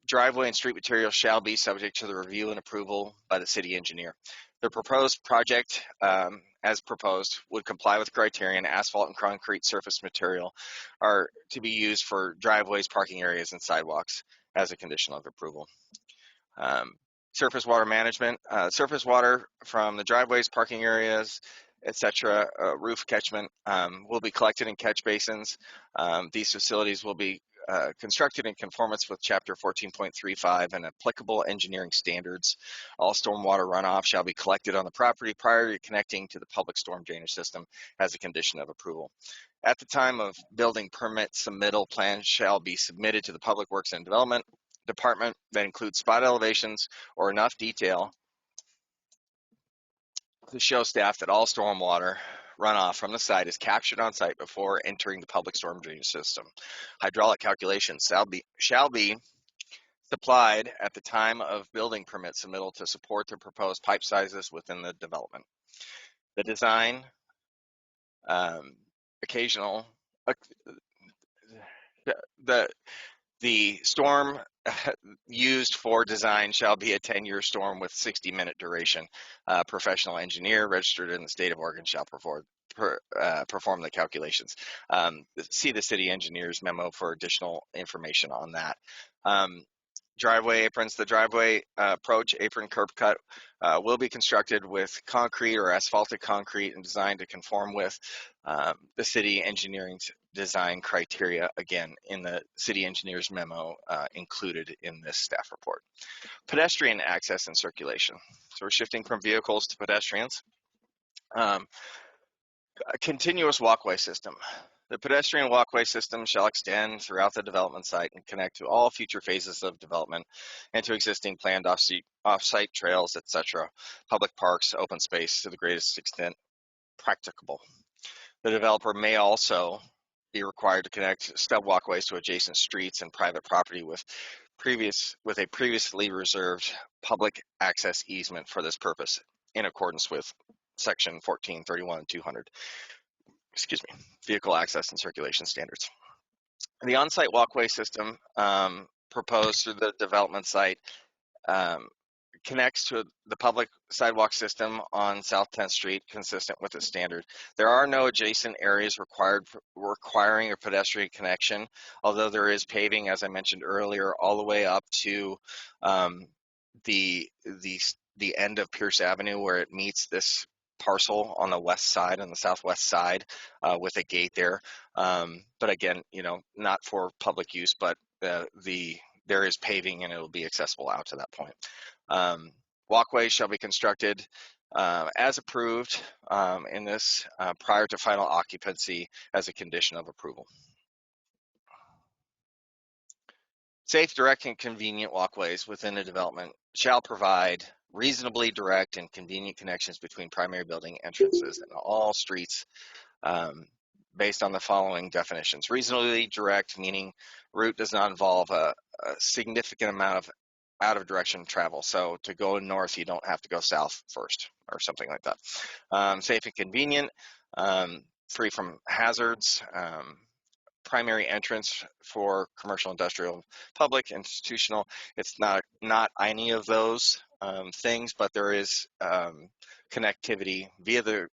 Driveway and street material shall be subject to the review and approval by the city engineer. The proposed project, as proposed, would comply with criterion. Asphalt and concrete surface material are to be used for driveways, parking areas, and sidewalks as a condition of approval. Surface water management. Surface water from the driveways, parking areas, etc., roof catchment will be collected in catch basins. These facilities will be constructed in conformance with Chapter 14.35 and applicable engineering standards. All stormwater runoff shall be collected on the property prior to connecting to the public storm drainage system as a condition of approval. At the time of building permit submittal, plans shall be submitted to the Public Works and Development Department that includes spot elevations or enough detail to show staff that all stormwater runoff from the site is captured on site before entering the public storm drainage system. Hydraulic calculations shall be supplied at the time of building permit submittal to support the proposed pipe sizes within the development. The design, the storm used for design shall be a 10-year storm with 60-minute duration. Professional engineer registered in the state of Oregon shall perform the calculations. See the city engineer's memo for additional information on that. Driveway aprons. The driveway approach apron curb cut will be constructed with concrete or asphalted concrete and designed to conform with the city engineering's design criteria, again, in the city engineer's memo included in this staff report. Pedestrian access and circulation. So we're shifting from vehicles to pedestrians. A continuous walkway system. The pedestrian walkway system shall extend throughout the development site and connect to all future phases of development and to existing planned off-site trails, etc., public parks, open space to the greatest extent practicable. The developer may also be required to connect stub walkways to adjacent streets and private property with a previously reserved public access easement for this purpose in accordance with section 1431 and 200, vehicle access and circulation standards. The on-site walkway system proposed through the development site connects to the public sidewalk system on South 10th Street, consistent with the standard. There are no adjacent areas requiring a pedestrian connection, although there is paving, as I mentioned earlier, all the way up to the end of Pierce Avenue, where it meets this parcel on the west side, on the southwest side, with a gate there. But again, not for public use, but there is paving and it will be accessible out to that point. Walkways shall be constructed as approved in this prior to final occupancy as a condition of approval. Safe, direct, and convenient walkways within a development shall provide reasonably direct and convenient connections between primary building entrances and all streets based on the following definitions. Reasonably direct, meaning route does not involve a significant amount of out of direction travel. So to go north, you don't have to go south first or something like that. Safe and convenient, free from hazards, primary entrance for commercial, industrial, public, institutional. It's not any of those things, but there is connectivity via the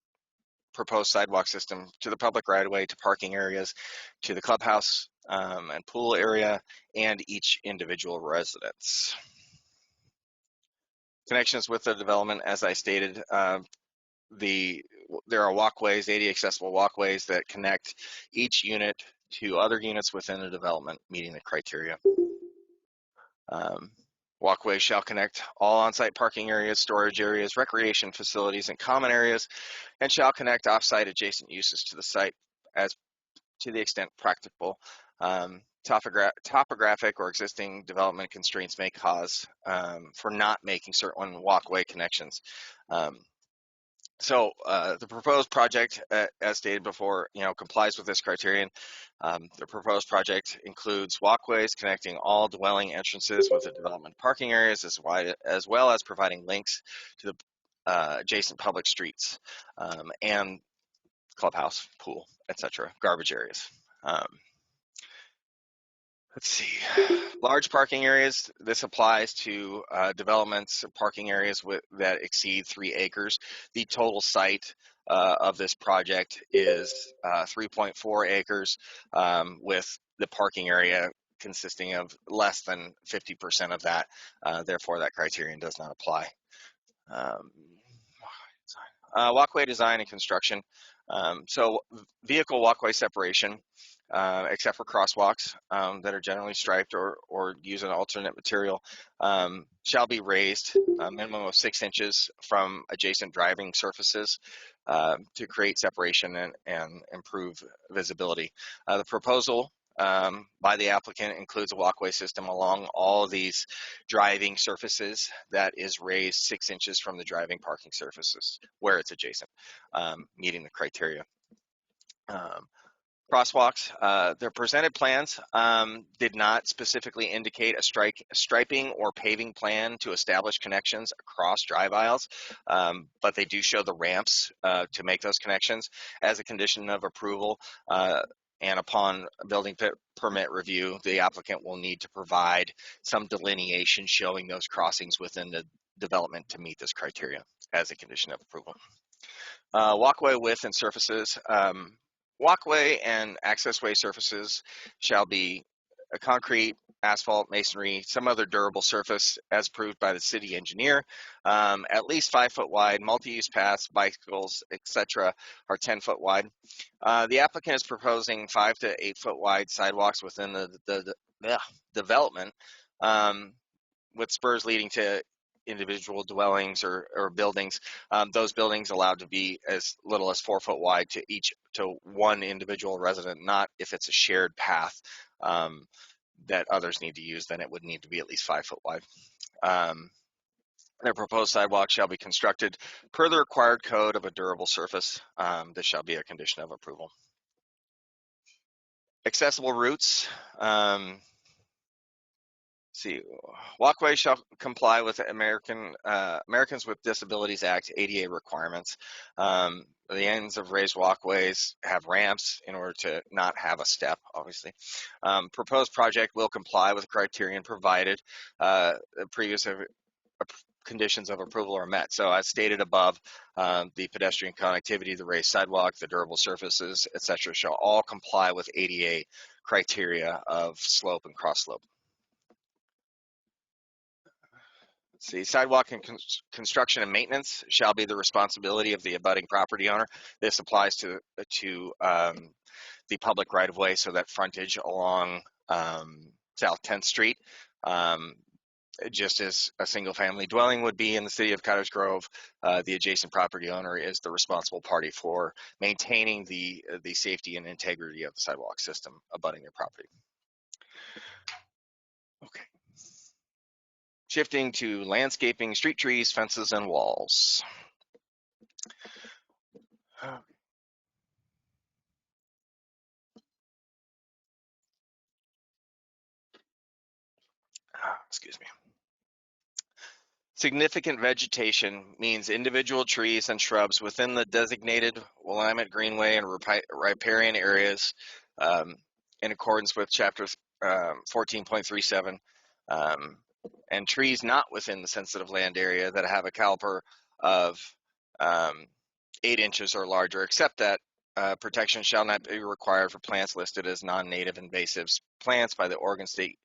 proposed sidewalk system to the public right-of-way, to parking areas, to the clubhouse and pool area, and each individual residence. Connections with the development, as I stated, there are walkways, ADA accessible walkways that connect each unit to other units within the development meeting the criteria. Walkways shall connect all on-site parking areas, storage areas, recreation facilities, and common areas, and shall connect off-site adjacent uses to the site as to the extent practicable. Topographic or existing development constraints may cause for not making certain walkway connections. So the proposed project, as stated before, complies with this criterion. The proposed project includes walkways connecting all dwelling entrances with the development parking areas, as well as providing links to the adjacent public streets and clubhouse, pool, etc., garbage areas. Let's see, large parking areas. This applies to developments, parking areas that exceed 3 acres. The total site of this project is 3.4 acres with the parking area consisting of less than 50% of that. Therefore, that criterion does not apply. Walkway design and construction. So vehicle walkway separation, except for crosswalks that are generally striped or use an alternate material, shall be raised a minimum of 6 inches from adjacent driving surfaces to create separation and improve visibility. The proposal by the applicant includes a walkway system along all of these driving surfaces that is raised 6 inches from the driving parking surfaces where it's adjacent, meeting the criteria. Crosswalks, their presented plans did not specifically indicate a striping or paving plan to establish connections across drive aisles, but they do show the ramps to make those connections. As a condition of approval and upon building permit review, the applicant will need to provide some delineation showing those crossings within the development to meet this criteria as a condition of approval. Walkway width and surfaces. Walkway and accessway surfaces shall be a concrete, asphalt, masonry, some other durable surface as approved by the city engineer, at least 5 foot wide. Multi-use paths, bicycles, etc. are 10 foot wide. The applicant is proposing 5 to 8 foot wide sidewalks within the development with spurs leading to individual dwellings or buildings. Those buildings allowed to be as little as 4 foot wide to one individual resident, not if it's a shared path that others need to use, then it would need to be at least 5 foot wide. The proposed sidewalk shall be constructed per the required code of a durable surface. This shall be a condition of approval. Accessible routes. See, walkways shall comply with Americans with Disabilities Act ADA requirements. The ends of raised walkways have ramps in order to not have a step, obviously. Proposed project will comply with the criterion provided. Previous conditions of approval are met. So as stated above, the pedestrian connectivity, the raised sidewalk, the durable surfaces, etc., shall all comply with ADA criteria of slope and cross slope. See, sidewalk and construction and maintenance shall be the responsibility of the abutting property owner. This applies to the public right-of-way, so that frontage along South 10th Street. Just as a single-family dwelling would be in the city of Cottage Grove, the adjacent property owner is the responsible party for maintaining the safety and integrity of the sidewalk system abutting their property. Okay. Shifting to landscaping, street trees, fences, and walls. Excuse me. Significant vegetation means individual trees and shrubs within the designated Willamette Greenway and riparian areas in accordance with Chapter 14.37, and trees not within the sensitive land area that have a caliper of 8 inches or larger, except that protection shall not be required for plants listed as non-native invasives plants by the Oregon State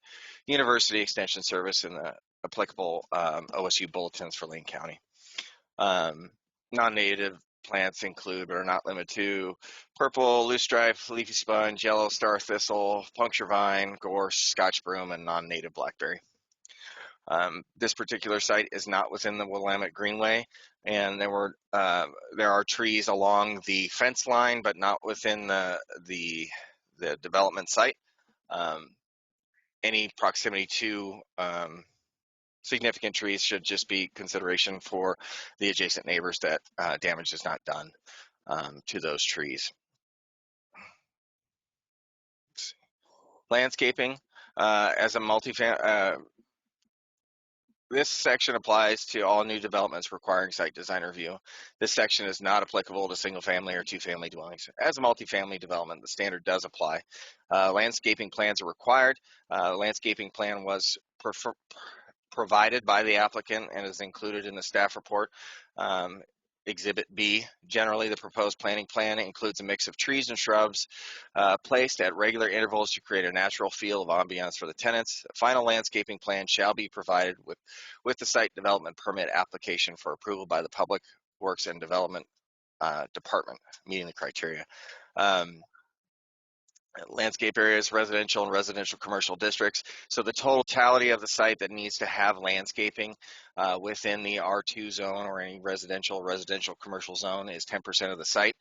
University Extension Service in the applicable OSU bulletins for Lane County. Non-native plants include, but are not limited to, purple loosestrife, leafy sponge, yellow star thistle, puncture vine, gorse, scotch broom, and non-native blackberry. This particular site is not within the Willamette Greenway, and there are trees along the fence line, but not within the development site. Any proximity to significant trees should just be consideration for the adjacent neighbors that damage is not done to those trees. Landscaping as a multifamily. This section applies to all new developments requiring site design review. This section is not applicable to single-family or two-family dwellings. As a multifamily development, the standard does apply. Landscaping plans are required. Landscaping plan was provided by the applicant and is included in the staff report. Exhibit B, generally the proposed planning plan includes a mix of trees and shrubs placed at regular intervals to create a natural feel of ambiance for the tenants. A final landscaping plan shall be provided with the site development permit application for approval by the Public Works and Development Department, meeting the criteria. Landscape areas, residential and residential commercial districts. So the totality of the site that needs to have landscaping within the R2 zone or any residential commercial zone is 10% of the site,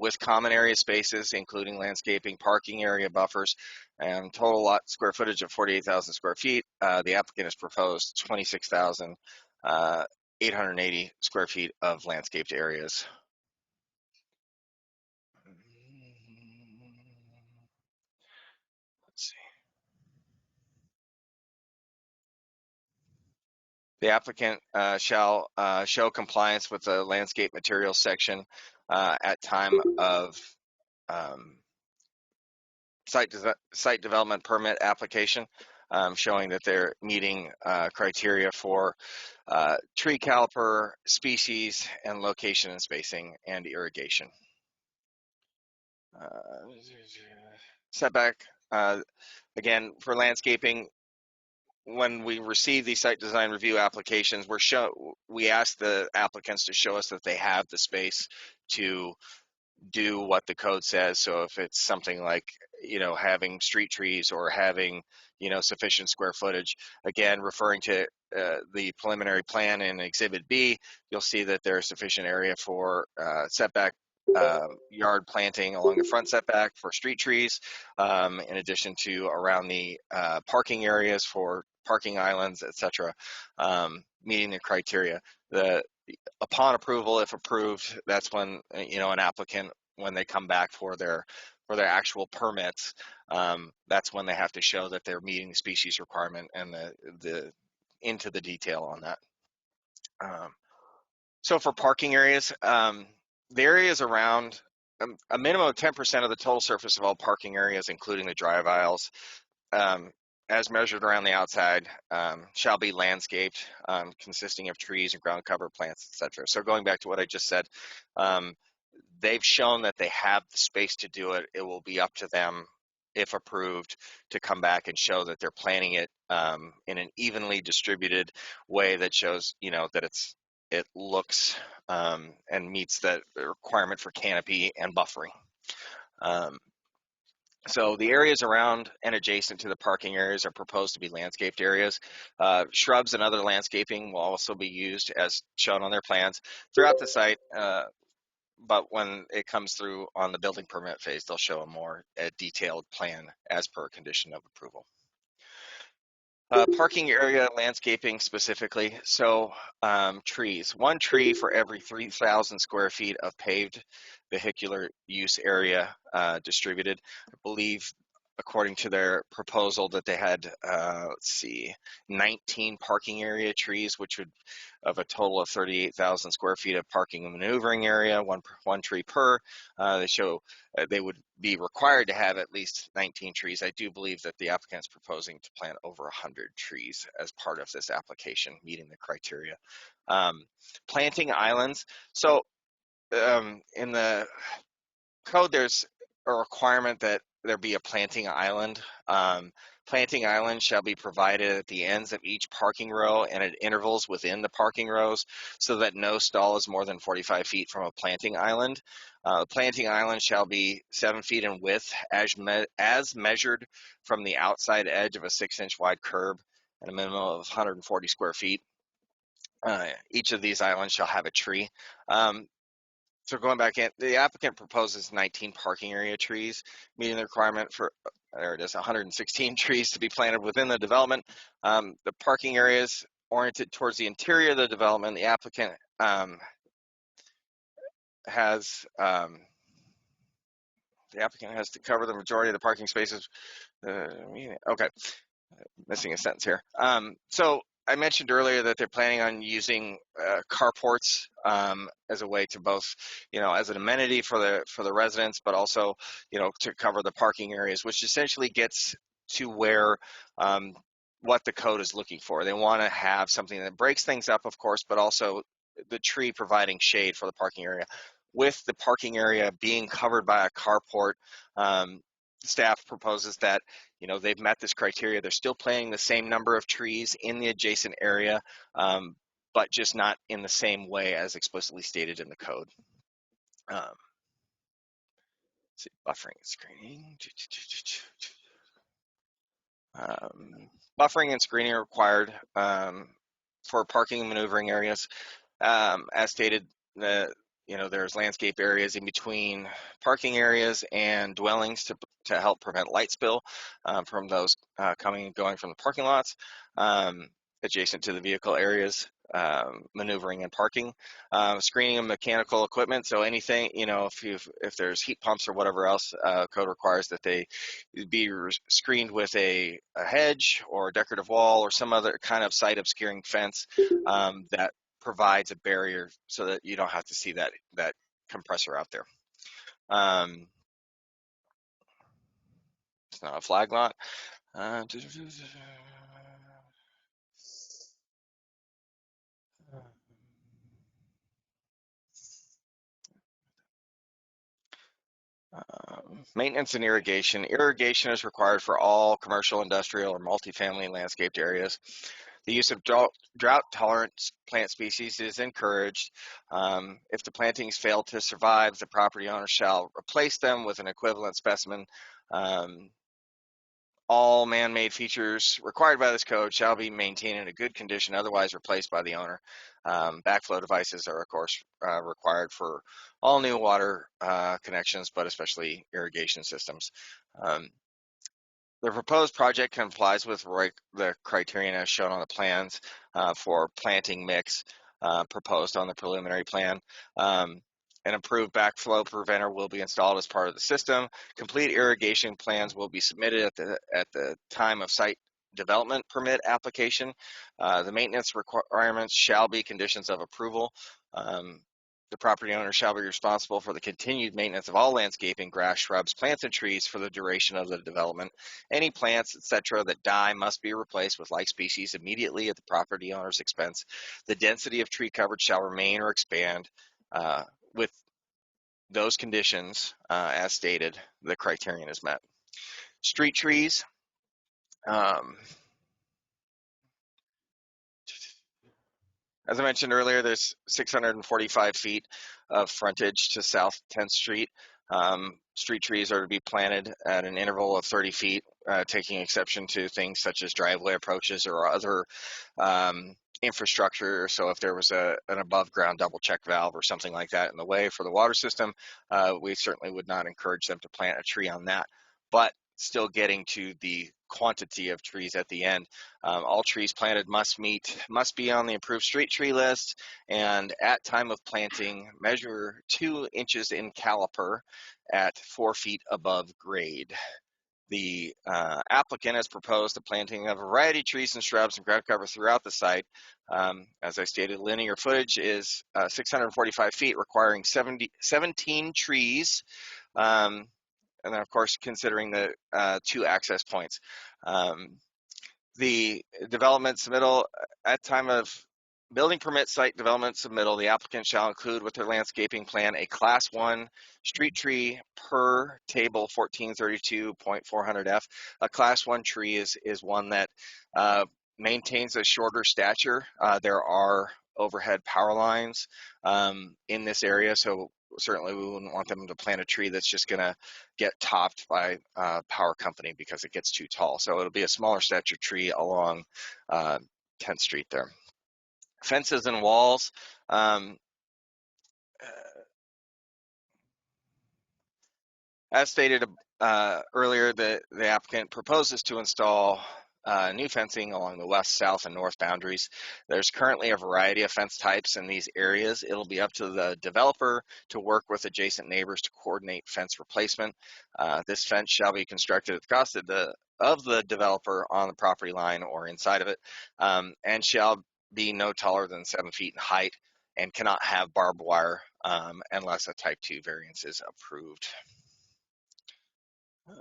with common area spaces, including landscaping, parking area buffers, and total lot square footage of 48,000 square feet. The applicant has proposed 26,880 square feet of landscaped areas. Let's see. The applicant shall show compliance with the landscape materials section at time of site development permit application, showing that they're meeting criteria for tree caliper, species, and location and spacing, and irrigation. Setback, again, for landscaping, when we receive these site design review applications, we ask the applicants to show us that they have the space to do what the code says. So if it's something like, having street trees or having, sufficient square footage, again, referring to the preliminary plan in Exhibit B, you'll see that there's sufficient area for setback yard planting along the front setback for street trees, in addition to around the parking areas for parking islands, etc., meeting the criteria. Upon approval, if approved, that's when an applicant, when they come back for their actual permits, that's when they have to show that they're meeting the species requirement and the into the detail on that. So for parking areas, the areas around a minimum of 10% of the total surface of all parking areas, including the drive aisles, as measured around the outside, shall be landscaped, consisting of trees and ground cover plants, etc. So going back to what I just said, they've shown that they have the space to do it. It will be up to them, if approved, to come back and show that they're planning it in an evenly distributed way that shows, that it looks and meets the requirement for canopy and buffering. So the areas around and adjacent to the parking areas are proposed to be landscaped areas. Shrubs and other landscaping will also be used as shown on their plans throughout the site, but when it comes through on the building permit phase, they'll show a more detailed plan as per condition of approval. Parking area landscaping specifically, so trees. 1 tree for every 3,000 square feet of paved vehicular use area distributed. I believe, according to their proposal, that they had, 19 parking area trees, which would, of a total of 38,000 square feet of parking and maneuvering area, one tree per. They show they would be required to have at least 19 trees. I do believe that the applicant is proposing to plant over 100 trees as part of this application, meeting the criteria. Planting islands. So in the code, there's a requirement that there be a planting island. Planting islands shall be provided at the ends of each parking row and at intervals within the parking rows, so that no stall is more than 45 feet from a planting island. The planting island shall be 7 feet in width as measured from the outside edge of a 6-inch wide curb and a minimum of 140 square feet. Each of these islands shall have a tree. So going back in, the applicant proposes 19 parking area trees, meeting the requirement for, there it is, 116 trees to be planted within the development. The parking areas oriented towards the interior of the development, the applicant has to cover the majority of the parking spaces. Okay, missing a sentence here. So I mentioned earlier that they're planning on using carports as a way to both, as an amenity for the residents, but also, to cover the parking areas, which essentially gets to where what the code is looking for. They want to have something that breaks things up, of course, but also the tree providing shade for the parking area. With the parking area being covered by a carport, staff proposes that, they've met this criteria. They're still planting the same number of trees in the adjacent area, but just not in the same way as explicitly stated in the code. Let's see, buffering and screening. Buffering and screening are required for parking and maneuvering areas. As stated, there's landscape areas in between parking areas and dwellings to help prevent light spill from those coming and going from the parking lots, adjacent to the vehicle areas, maneuvering and parking, screening of mechanical equipment. So anything, if there's heat pumps or whatever else, code requires that they be screened with a hedge or a decorative wall or some other kind of site obscuring fence that provides a barrier so that you don't have to see that compressor out there. It's not a flag lot. Maintenance and irrigation. Irrigation is required for all commercial, industrial, or multifamily landscaped areas. The use of drought-tolerant plant species is encouraged. If the plantings fail to survive, the property owner shall replace them with an equivalent specimen. All man-made features required by this code shall be maintained in a good condition, otherwise replaced by the owner. Backflow devices are, of course, required for all new water connections, but especially irrigation systems. The proposed project complies with the criterion as shown on the plans for planting mix proposed on the preliminary plan. An approved backflow preventer will be installed as part of the system. Complete irrigation plans will be submitted at the time of site development permit application. The maintenance requirements shall be conditions of approval. The property owner shall be responsible for the continued maintenance of all landscaping, grass, shrubs, plants, and trees for the duration of the development. Any plants, etc., that die must be replaced with like species immediately at the property owner's expense. The density of tree coverage shall remain or expand with those conditions as stated. The criterion is met. Street trees. As I mentioned earlier, there's 645 feet of frontage to South 10th Street. Street trees are to be planted at an interval of 30 feet, taking exception to things such as driveway approaches or other infrastructure. So if there was an above ground double check valve or something like that in the way for the water system, we certainly would not encourage them to plant a tree on that. But still getting to the quantity of trees at the end. All trees planted must be on the approved street tree list, and at time of planting, measure 2 inches in caliper at 4 feet above grade. The applicant has proposed the planting of a variety of trees and shrubs and ground cover throughout the site. As I stated, linear footage is 645 feet, requiring 17 trees. And then, of course, considering the 2 access points. The development submittal, at time of building permit site development submittal, the applicant shall include with their landscaping plan a Class 1 street tree per table 1432.400F. A Class 1 tree is one that maintains a shorter stature. There are overhead power lines in this area, so certainly we wouldn't want them to plant a tree that's just going to get topped by a power company because it gets too tall. So it'll be a smaller stature tree along 10th Street there. Fences and walls. As stated earlier, the applicant proposes to install new fencing along the west, south, and north boundaries. There's currently a variety of fence types in these areas. It'll be up to the developer to work with adjacent neighbors to coordinate fence replacement. This fence shall be constructed at the cost of the developer on the property line or inside of it, and shall be no taller than 7 feet in height and cannot have barbed wire unless a type 2 variance is approved. Let's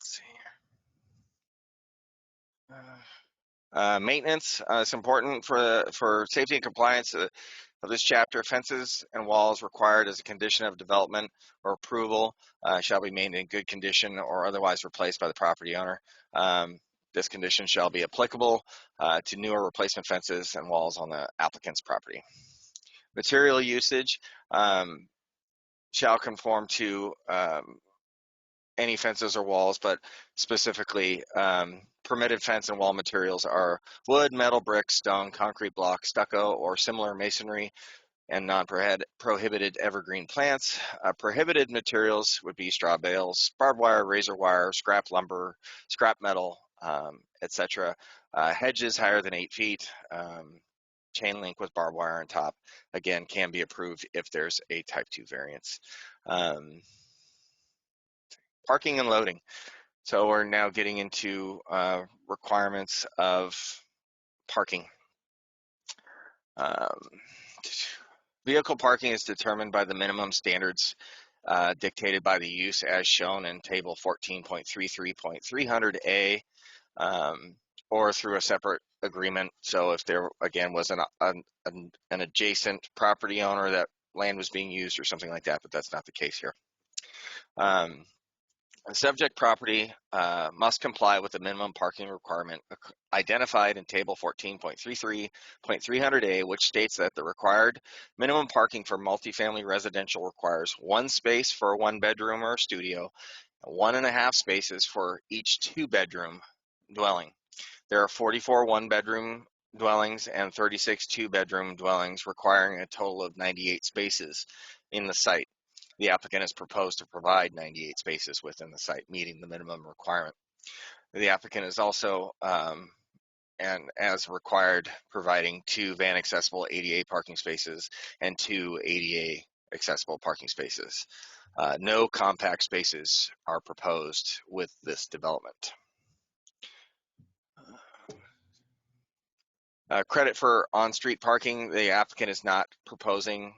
see here. Maintenance is important for safety and compliance of this chapter. Fences and walls required as a condition of development or approval shall be made in good condition or otherwise replaced by the property owner. This condition shall be applicable to newer replacement fences and walls on the applicant's property. Material usage shall conform to any fences or walls, but specifically permitted fence and wall materials are wood, metal, brick, stone, concrete block, stucco, or similar masonry, and non-prohibited evergreen plants. Prohibited materials would be straw bales, barbed wire, razor wire, scrap lumber, scrap metal, etc. Hedges higher than 8 feet, chain link with barbed wire on top, again, can be approved if there's a type 2 variance. Parking and loading. So we're now getting into requirements of parking. Vehicle parking is determined by the minimum standards dictated by the use as shown in table 14.33.300A or through a separate agreement. So if there again was an adjacent property owner that land was being used or something like that, but that's not the case here. The subject property must comply with the minimum parking requirement identified in table 14.33.300A, which states that the required minimum parking for multifamily residential requires 1 space for a 1-bedroom or studio, 1.5 spaces for each 2-bedroom dwelling. There are 44 1-bedroom dwellings and 36 2-bedroom dwellings, requiring a total of 98 spaces in the site. The applicant has proposed to provide 98 spaces within the site, meeting the minimum requirement. The applicant is also, and as required, providing 2 van accessible ADA parking spaces and 2 ADA accessible parking spaces. No compact spaces are proposed with this development. Credit for on-street parking, the applicant is not proposing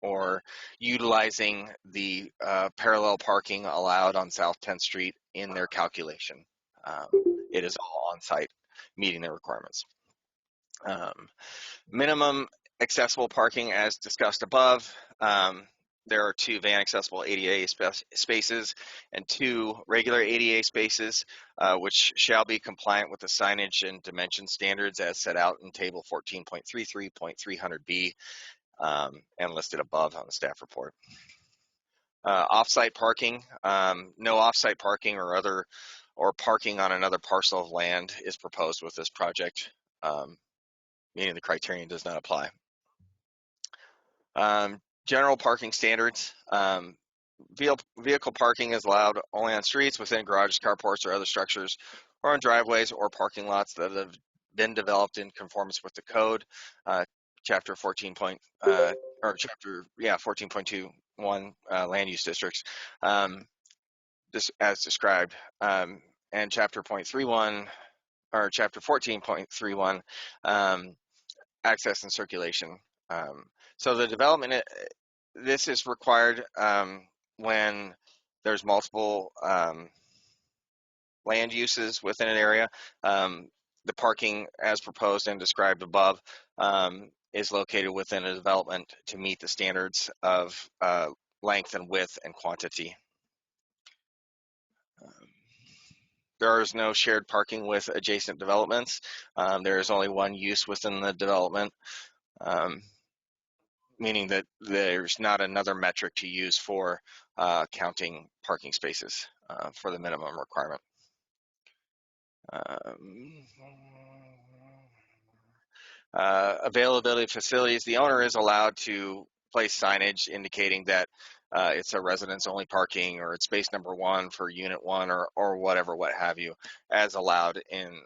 or utilizing the parallel parking allowed on South 10th Street in their calculation. It is all on-site, meeting their requirements. Minimum accessible parking as discussed above. There are 2 van accessible ADA spaces and 2 regular ADA spaces, which shall be compliant with the signage and dimension standards as set out in table 14.33.300B and listed above on the staff report. Off-site parking, no off-site parking or parking on another parcel of land is proposed with this project, meaning the criterion does not apply. General parking standards. Vehicle parking is allowed only on streets, within garages, carports, or other structures, or on driveways or parking lots that have been developed in conformance with the code. Chapter 14.21 land use districts, this as described, and chapter 0.31 or chapter 14.31 access and circulation. So the development, this is required when there's multiple land uses within an area. The parking as proposed and described above is located within a development to meet the standards of length and width and quantity. There is no shared parking with adjacent developments. There is only one use within the development, meaning that there's not another metric to use for counting parking spaces for the minimum requirement. Availability of facilities, the owner is allowed to place signage indicating that it's a residence only parking, or it's space number 1 for unit 1, or whatever, what have you, as allowed in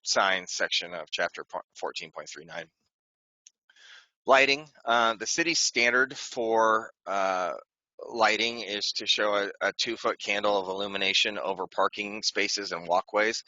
signs section of chapter 14.39. Lighting, the city's standard for lighting is to show a 2-foot candle of illumination over parking spaces and walkways.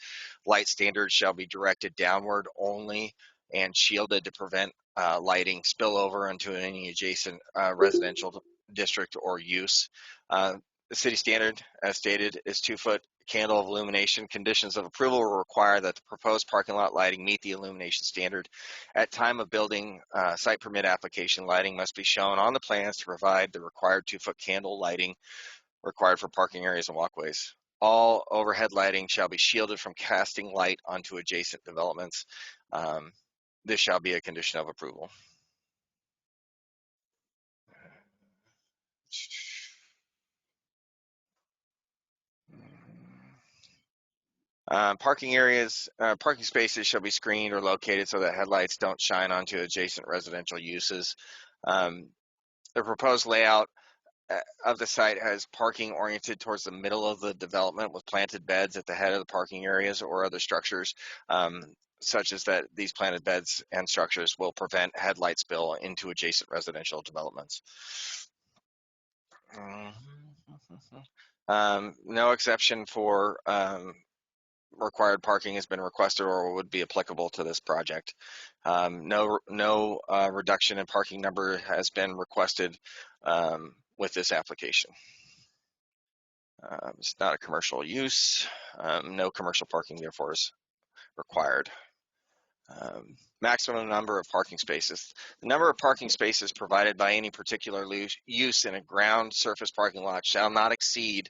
Light standards shall be directed downward only and shielded to prevent lighting spillover into any adjacent residential district or use. The city standard, as stated, is 2-foot candle of illumination. Conditions of approval will require that the proposed parking lot lighting meet the illumination standard. At time of building site permit application, lighting must be shown on the plans to provide the required 2-foot candle lighting required for parking areas and walkways. All overhead lighting shall be shielded from casting light onto adjacent developments. This shall be a condition of approval. Parking areas, parking spaces shall be screened or located so that headlights don't shine onto adjacent residential uses. The proposed layout of the site has parking oriented towards the middle of the development with planted beds at the head of the parking areas or other structures, such as that these planted beds and structures will prevent headlight spill into adjacent residential developments. No exception for required parking has been requested or would be applicable to this project. No reduction in parking number has been requested with this application. It's not a commercial use. No commercial parking therefore is required. Maximum number of parking spaces. The number of parking spaces provided by any particular use in a ground surface parking lot shall not exceed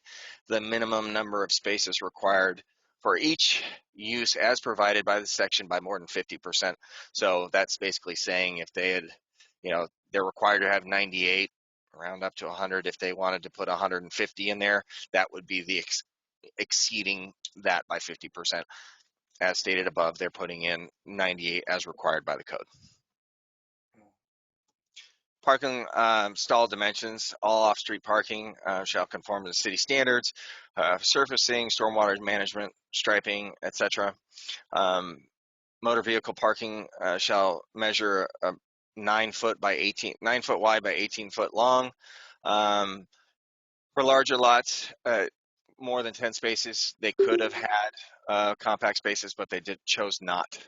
the minimum number of spaces required for each use as provided by the section by more than 50%. So that's basically saying if they had, they're required to have 98, round up to 100. If they wanted to put 150 in there, that would be the exceeding that by 50%. As stated above, they're putting in 98 as required by the code. Parking stall dimensions, all off-street parking shall conform to city standards, surfacing, stormwater management, striping, etc. Motor vehicle parking shall measure 9 foot wide by 18 foot long. For larger lots, more than 10 spaces, they could have had compact spaces, but they chose not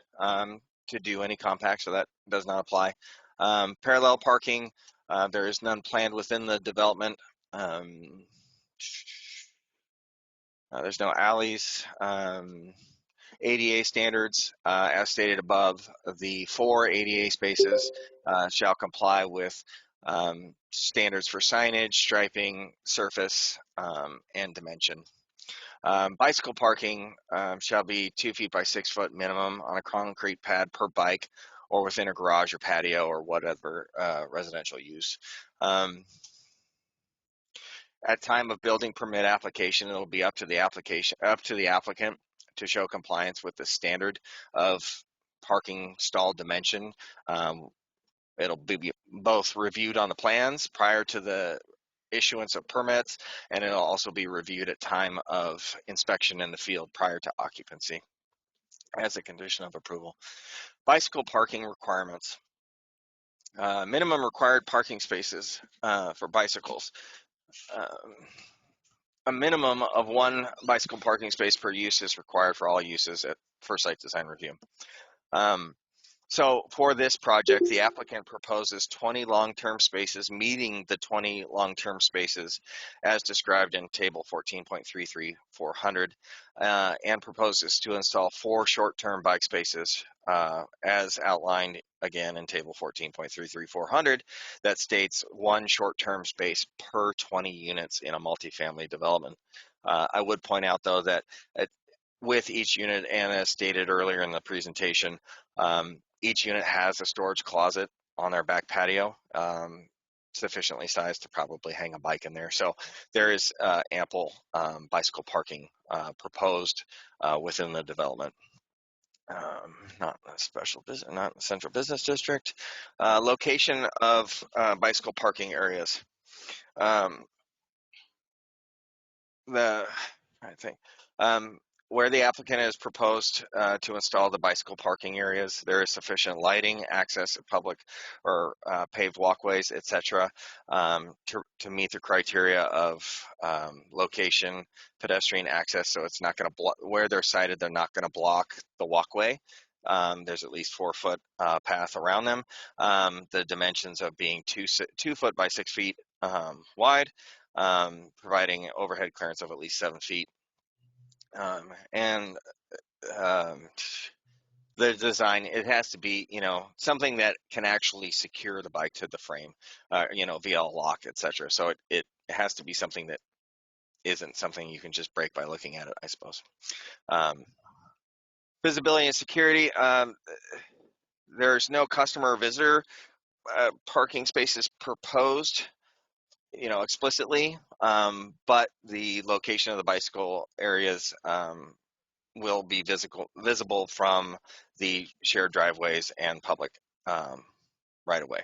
to do any compact, so that does not apply. Parallel parking, there is none planned within the development. There's no alleys. ADA standards, as stated above, the 4 ADA spaces shall comply with standards for signage, striping, surface, and dimension. Bicycle parking shall be 2 feet by 6 foot minimum on a concrete pad per bike or within a garage or patio or whatever residential use. At time of building permit application, it'll be up to the applicant to show compliance with the standard of parking stall dimension. It'll be both reviewed on the plans prior to the issuance of permits, and it'll also be reviewed at time of inspection in the field prior to occupancy as a condition of approval. Bicycle parking requirements. Minimum required parking spaces for bicycles. A minimum of 1 bicycle parking space per use is required for all uses for site design review. So for this project, the applicant proposes 20 long-term spaces, meeting the 20 long-term spaces as described in table 14.33400, and proposes to install 4 short-term bike spaces as outlined again in table 14.33400 that states 1 short-term space per 20 units in a multifamily development. I would point out though that with each unit, and as stated earlier in the presentation, each unit has a storage closet on their back patio, sufficiently sized to probably hang a bike in there. So there is ample bicycle parking proposed within the development. Not a special business, not a central business district. Location of bicycle parking areas. Where the applicant has proposed to install the bicycle parking areas, there is sufficient lighting, access to public or paved walkways, etc., to meet the criteria of location, pedestrian access. So it's not going to block where they're sited. They're not going to block the walkway. There's at least 4 foot path around them. The dimensions of being 2 foot by 6 feet wide, providing overhead clearance of at least 7 feet. The design, it has to be, something that can actually secure the bike to the frame, via a lock, etc. So it has to be something that isn't something you can just break by looking at it, I suppose. Visibility and security. There's no customer or visitor parking spaces proposed, explicitly, but the location of the bicycle areas will be visible from the shared driveways and public right-of-way.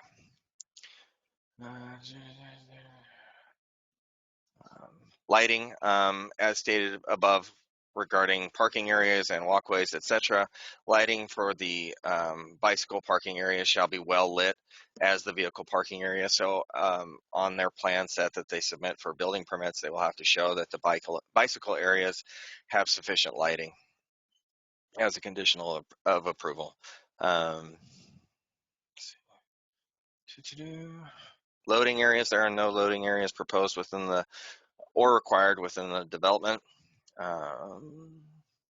Lighting, as stated above regarding parking areas and walkways, etc. Lighting for the bicycle parking areas shall be well lit as the vehicle parking area. So on their plan set that they submit for building permits, they will have to show that the bicycle areas have sufficient lighting as a conditional of approval. Loading areas, there are no loading areas proposed within the or required within the development.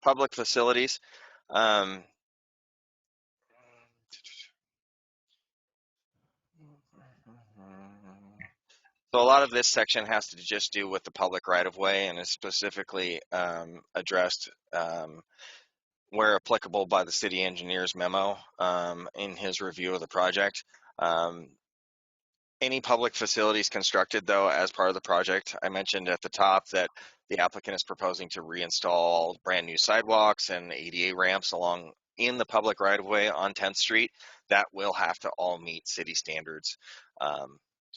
Public facilities. So a lot of this section has to just do with the public right-of-way and is specifically addressed where applicable by the city engineer's memo in his review of the project. Any public facilities constructed, though, as part of the project, I mentioned at the top that the applicant is proposing to reinstall brand new sidewalks and ADA ramps along in the public right-of-way on 10th Street, that will have to all meet city standards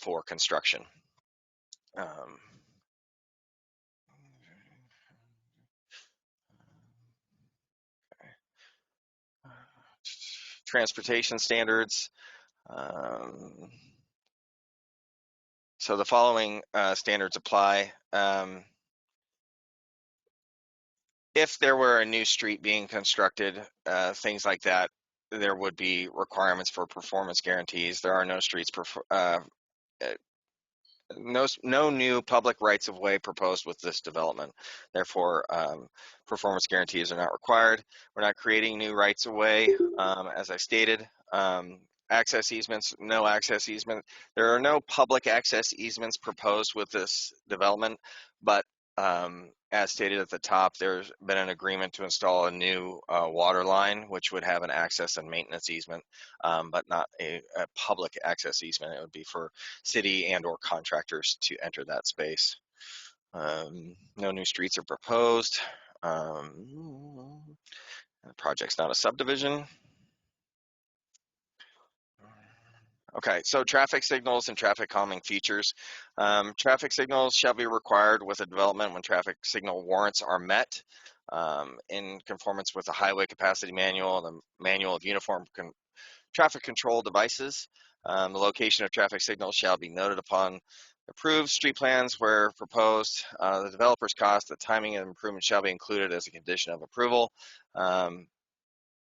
for construction. Transportation standards. So the following standards apply. If there were a new street being constructed, things like that, there would be requirements for performance guarantees. There are no streets, no new public rights of way proposed with this development. Therefore, performance guarantees are not required. We're not creating new rights of way, as I stated. Access easements, no access easement. There are no public access easements proposed with this development, but as stated at the top, there's been an agreement to install a new water line, which would have an access and maintenance easement, but not a public access easement. It would be for city and or contractors to enter that space. No new streets are proposed. The project's not a subdivision. Okay, so traffic signals and traffic calming features. Traffic signals shall be required with a development when traffic signal warrants are met in conformance with the Highway Capacity Manual, the Manual of Uniform Traffic Control Devices. The location of traffic signals shall be noted upon approved street plans where proposed. The developer's cost, the timing and improvement shall be included as a condition of approval.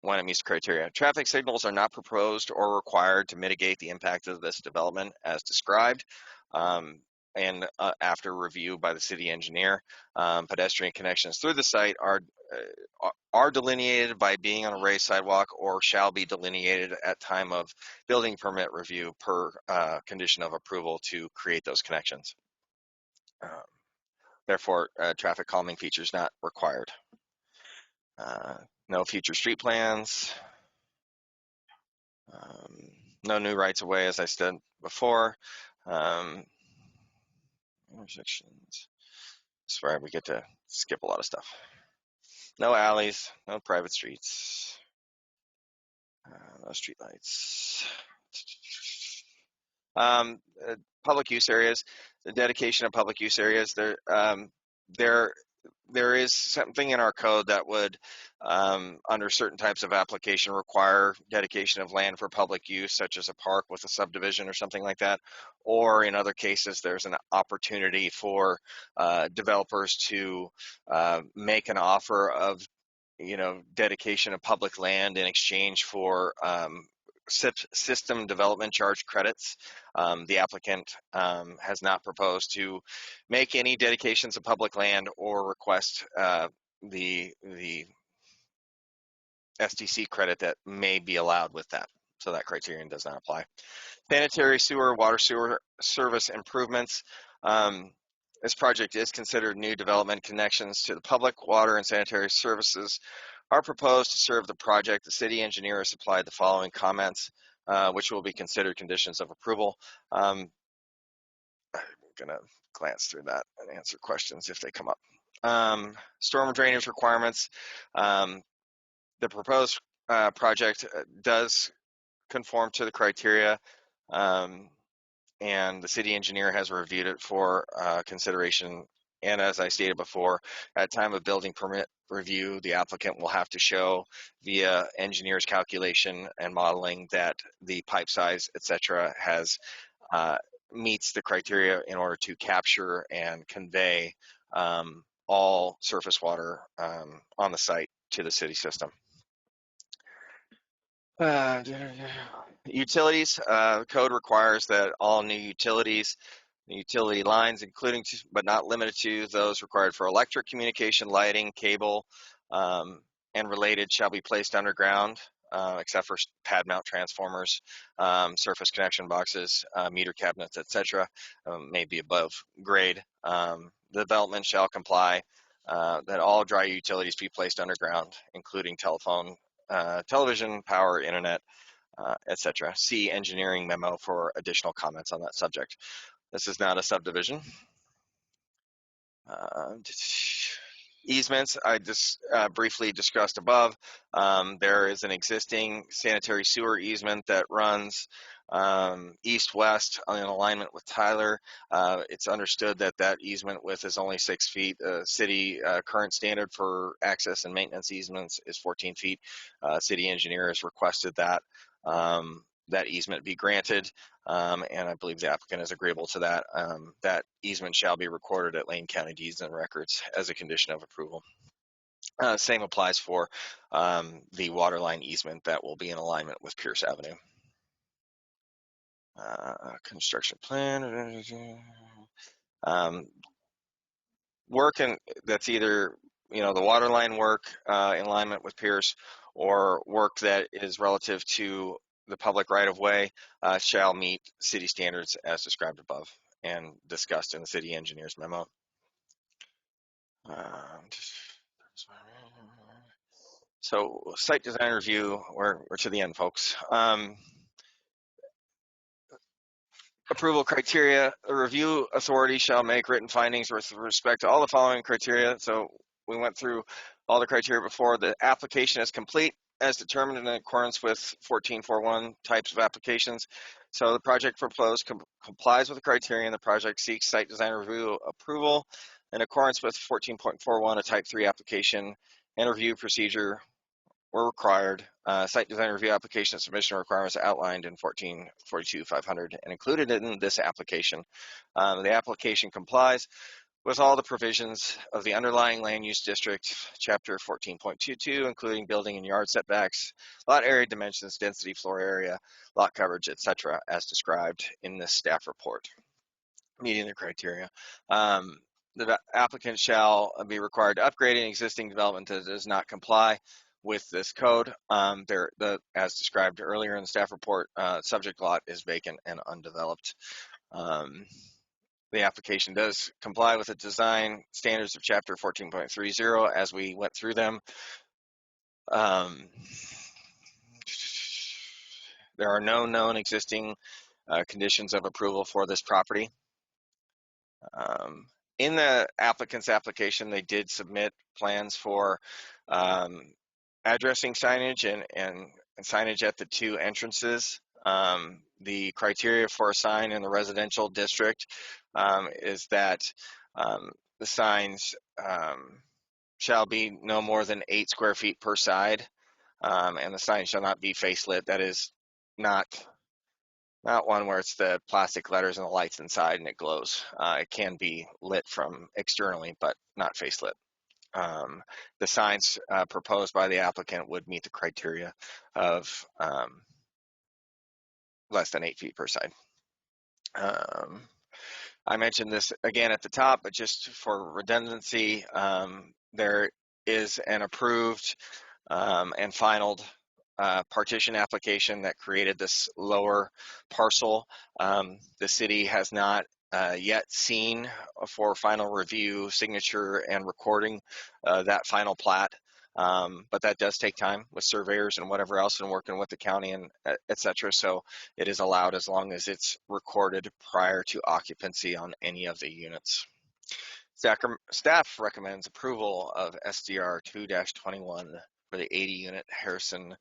When it meets the criteria. Traffic signals are not proposed or required to mitigate the impact of this development as described. And after review by the city engineer, pedestrian connections through the site are delineated by being on a raised sidewalk or shall be delineated at time of building permit review per condition of approval to create those connections. Therefore, traffic calming features not required. No future street plans. No new rights of way, as I said before. Intersections. This is where we get to skip a lot of stuff. No alleys, no private streets, no street lights. Public use areas. The dedication of public use areas. There is something in our code that would, under certain types of application, require dedication of land for public use, such as a park with a subdivision or something like that. Or in other cases, there's an opportunity for developers to make an offer of, dedication of public land in exchange for system development charge credits. The applicant has not proposed to make any dedications of public land or request the SDC credit that may be allowed with that. So that criterion does not apply. Sanitary sewer, water sewer service improvements. This project is considered new development. Connections to the public water and sanitary services are proposed to serve the project. The city engineer has supplied the following comments, which will be considered conditions of approval. I'm gonna glance through that and answer questions if they come up. Storm drainage requirements. The proposed project does conform to the criteria, and the city engineer has reviewed it for consideration. And as I stated before, at time of building permit review, the applicant will have to show via engineer's calculation and modeling that the pipe size, et cetera, meets the criteria in order to capture and convey all surface water on the site to the city system. Utilities, code requires that all new utilities, utility lines, including but not limited to those required for electric communication, lighting, cable, and related, shall be placed underground, except for pad mount transformers, surface connection boxes, meter cabinets, etc., may be above grade. The development shall comply that all dry utilities be placed underground, including telephone, television, power, internet, etc. See engineering memo for additional comments on that subject. This is not a subdivision. Easements, I just briefly discussed above. There is an existing sanitary sewer easement that runs east-west in alignment with Tyler. It's understood that that easement width is only 6 feet. City current standard for access and maintenance easements is 14 feet. City engineer has requested that that easement be granted, and I believe the applicant is agreeable to that. That easement shall be recorded at Lane County Deeds and Records as a condition of approval. Same applies for the water line easement that will be in alignment with Pierce Avenue. Construction plan. Work and that's either the water line work in alignment with Pierce, or work that is relative to the public right-of-way shall meet city standards as described above and discussed in the city engineer's memo. So site design review, we're to the end, folks. Approval criteria, a review authority shall make written findings with respect to all the following criteria. So we went through all the criteria before. The application is complete as determined in accordance with 1441 types of applications. So the project proposed complies with the criteria, and the project seeks site design review approval in accordance with 14.41, a type 3 application and review procedure were required. Site design review application submission requirements outlined in 1442-500 and included in this application. The application complies with all the provisions of the underlying land use district, chapter 14.22, including building and yard setbacks, lot area dimensions, density, floor area, lot coverage, etc., as described in this staff report, meeting the criteria. The applicant shall be required to upgrade an existing development that does not comply with this code. As described earlier in the staff report, subject lot is vacant and undeveloped. The application does comply with the design standards of chapter 14.30 as we went through them. There are no known existing conditions of approval for this property. In the applicant's application, they did submit plans for addressing signage and signage at the 2 entrances. The criteria for a sign in the residential district is that the signs shall be no more than 8 square feet per side, and the sign shall not be face lit. That is not one where it's the plastic letters and the lights inside and it glows. It can be lit from externally, but not face lit. The signs proposed by the applicant would meet the criteria of less than 8 feet per side. I mentioned this again at the top, but just for redundancy, there is an approved and finalized partition application that created this lower parcel. The city has not yet seen for final review, signature, and recording that final plat, but that does take time with surveyors and whatever else and working with the county and et cetera. So it is allowed as long as it's recorded prior to occupancy on any of the units. Staff recommends approval of SDR 2-21 for the 80 unit Harrison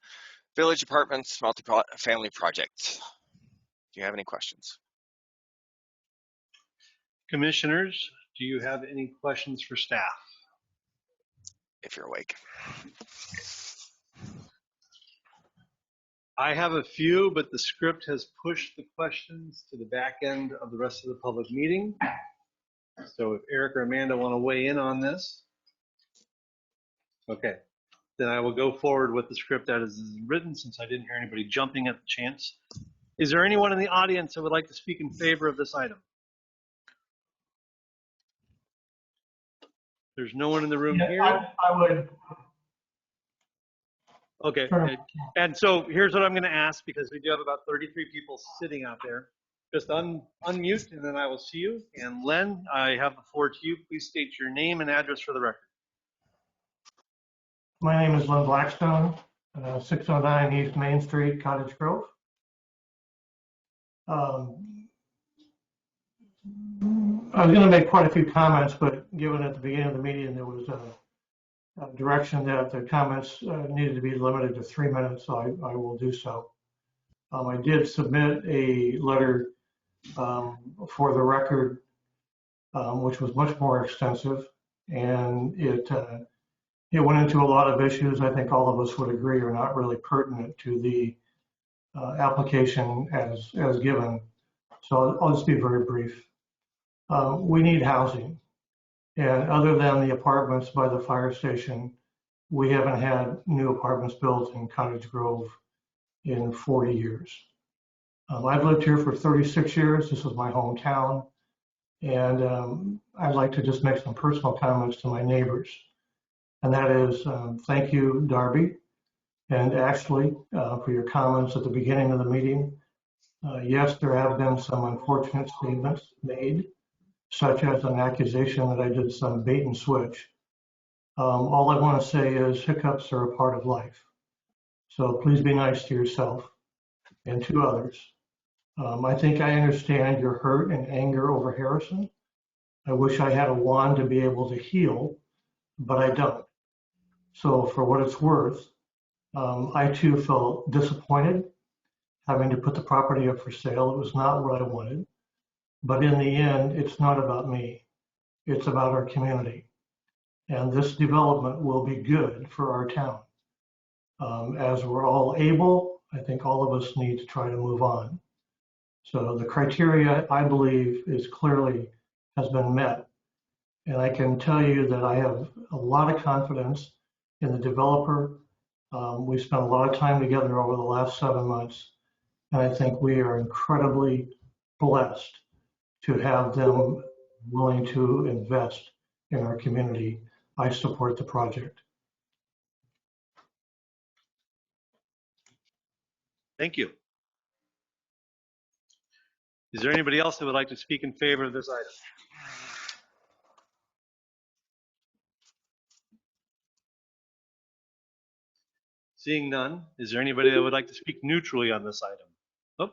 Village Apartments multi-family project. Do you have any questions? Commissioners, do you have any questions for staff? If you're awake. I have a few, but the script has pushed the questions to the back end of the rest of the public meeting. So if Eric or Amanda want to weigh in on this. Okay, then I will go forward with the script that is written, since I didn't hear anybody jumping at the chance. Is there anyone in the audience that would like to speak in favor of this item? There's no one in the room here. I would. Okay, and so here's what I'm going to ask, because we do have about 33 people sitting out there. Just unmute, and then I will see you. And Len, I have the floor to you. Please state your name and address for the record. My name is Len Blackstone, 609 East Main Street, Cottage Grove. I was going to make quite a few comments, but given at the beginning of the meeting there was direction that the comments needed to be limited to 3 minutes, so I will do so. I did submit a letter for the record, which was much more extensive, and it went into a lot of issues I think all of us would agree are not really pertinent to the application as given. So I'll just be very brief. We need housing, and other than the apartments by the fire station, we haven't had new apartments built in Cottage Grove in 40 years. I've lived here for 36 years. This is my hometown. And I'd like to just make some personal comments to my neighbors. And that is, thank you, Darby and Ashley, for your comments at the beginning of the meeting. Yes, there have been some unfortunate statements made, such as an accusation that I did some bait and switch. All I want to say is hiccups are a part of life. So please be nice to yourself and to others. I think I understand your hurt and anger over Harrison. I wish I had a wand to be able to heal, but I don't. So for what it's worth, I too felt disappointed having to put the property up for sale. It was not what I wanted. But in the end, it's not about me. It's about our community. And this development will be good for our town. As we're all able, I think all of us need to try to move on. So the criteria, I believe, has been met. And I can tell you that I have a lot of confidence in the developer. We spent a lot of time together over the last 7 months. And I think we are incredibly blessed to have them willing to invest in our community. I support the project. Thank you. Is there anybody else that would like to speak in favor of this item? Seeing none, is there anybody that would like to speak neutrally on this item? Oh,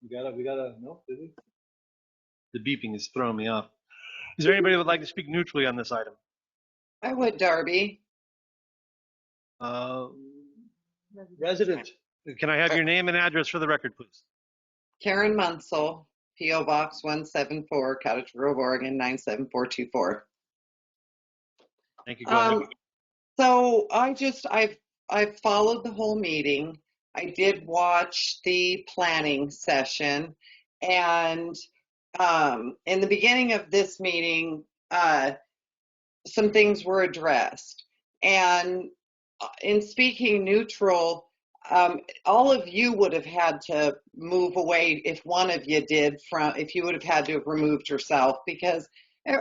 we gotta, no, did we? The beeping is throwing me off. Is there anybody that would like to speak neutrally on this item? I would, Darby. Resident, can I have your name and address for the record, please? Karen Munsell, P.O. Box 174, Cottage Grove, Oregon 97424. Thank you. Go ahead. So I've followed the whole meeting. I did watch the planning session, and in the beginning of this meeting, some things were addressed. And in speaking neutral, all of you would have had to move away if one of you did if you would have had to have removed yourself, because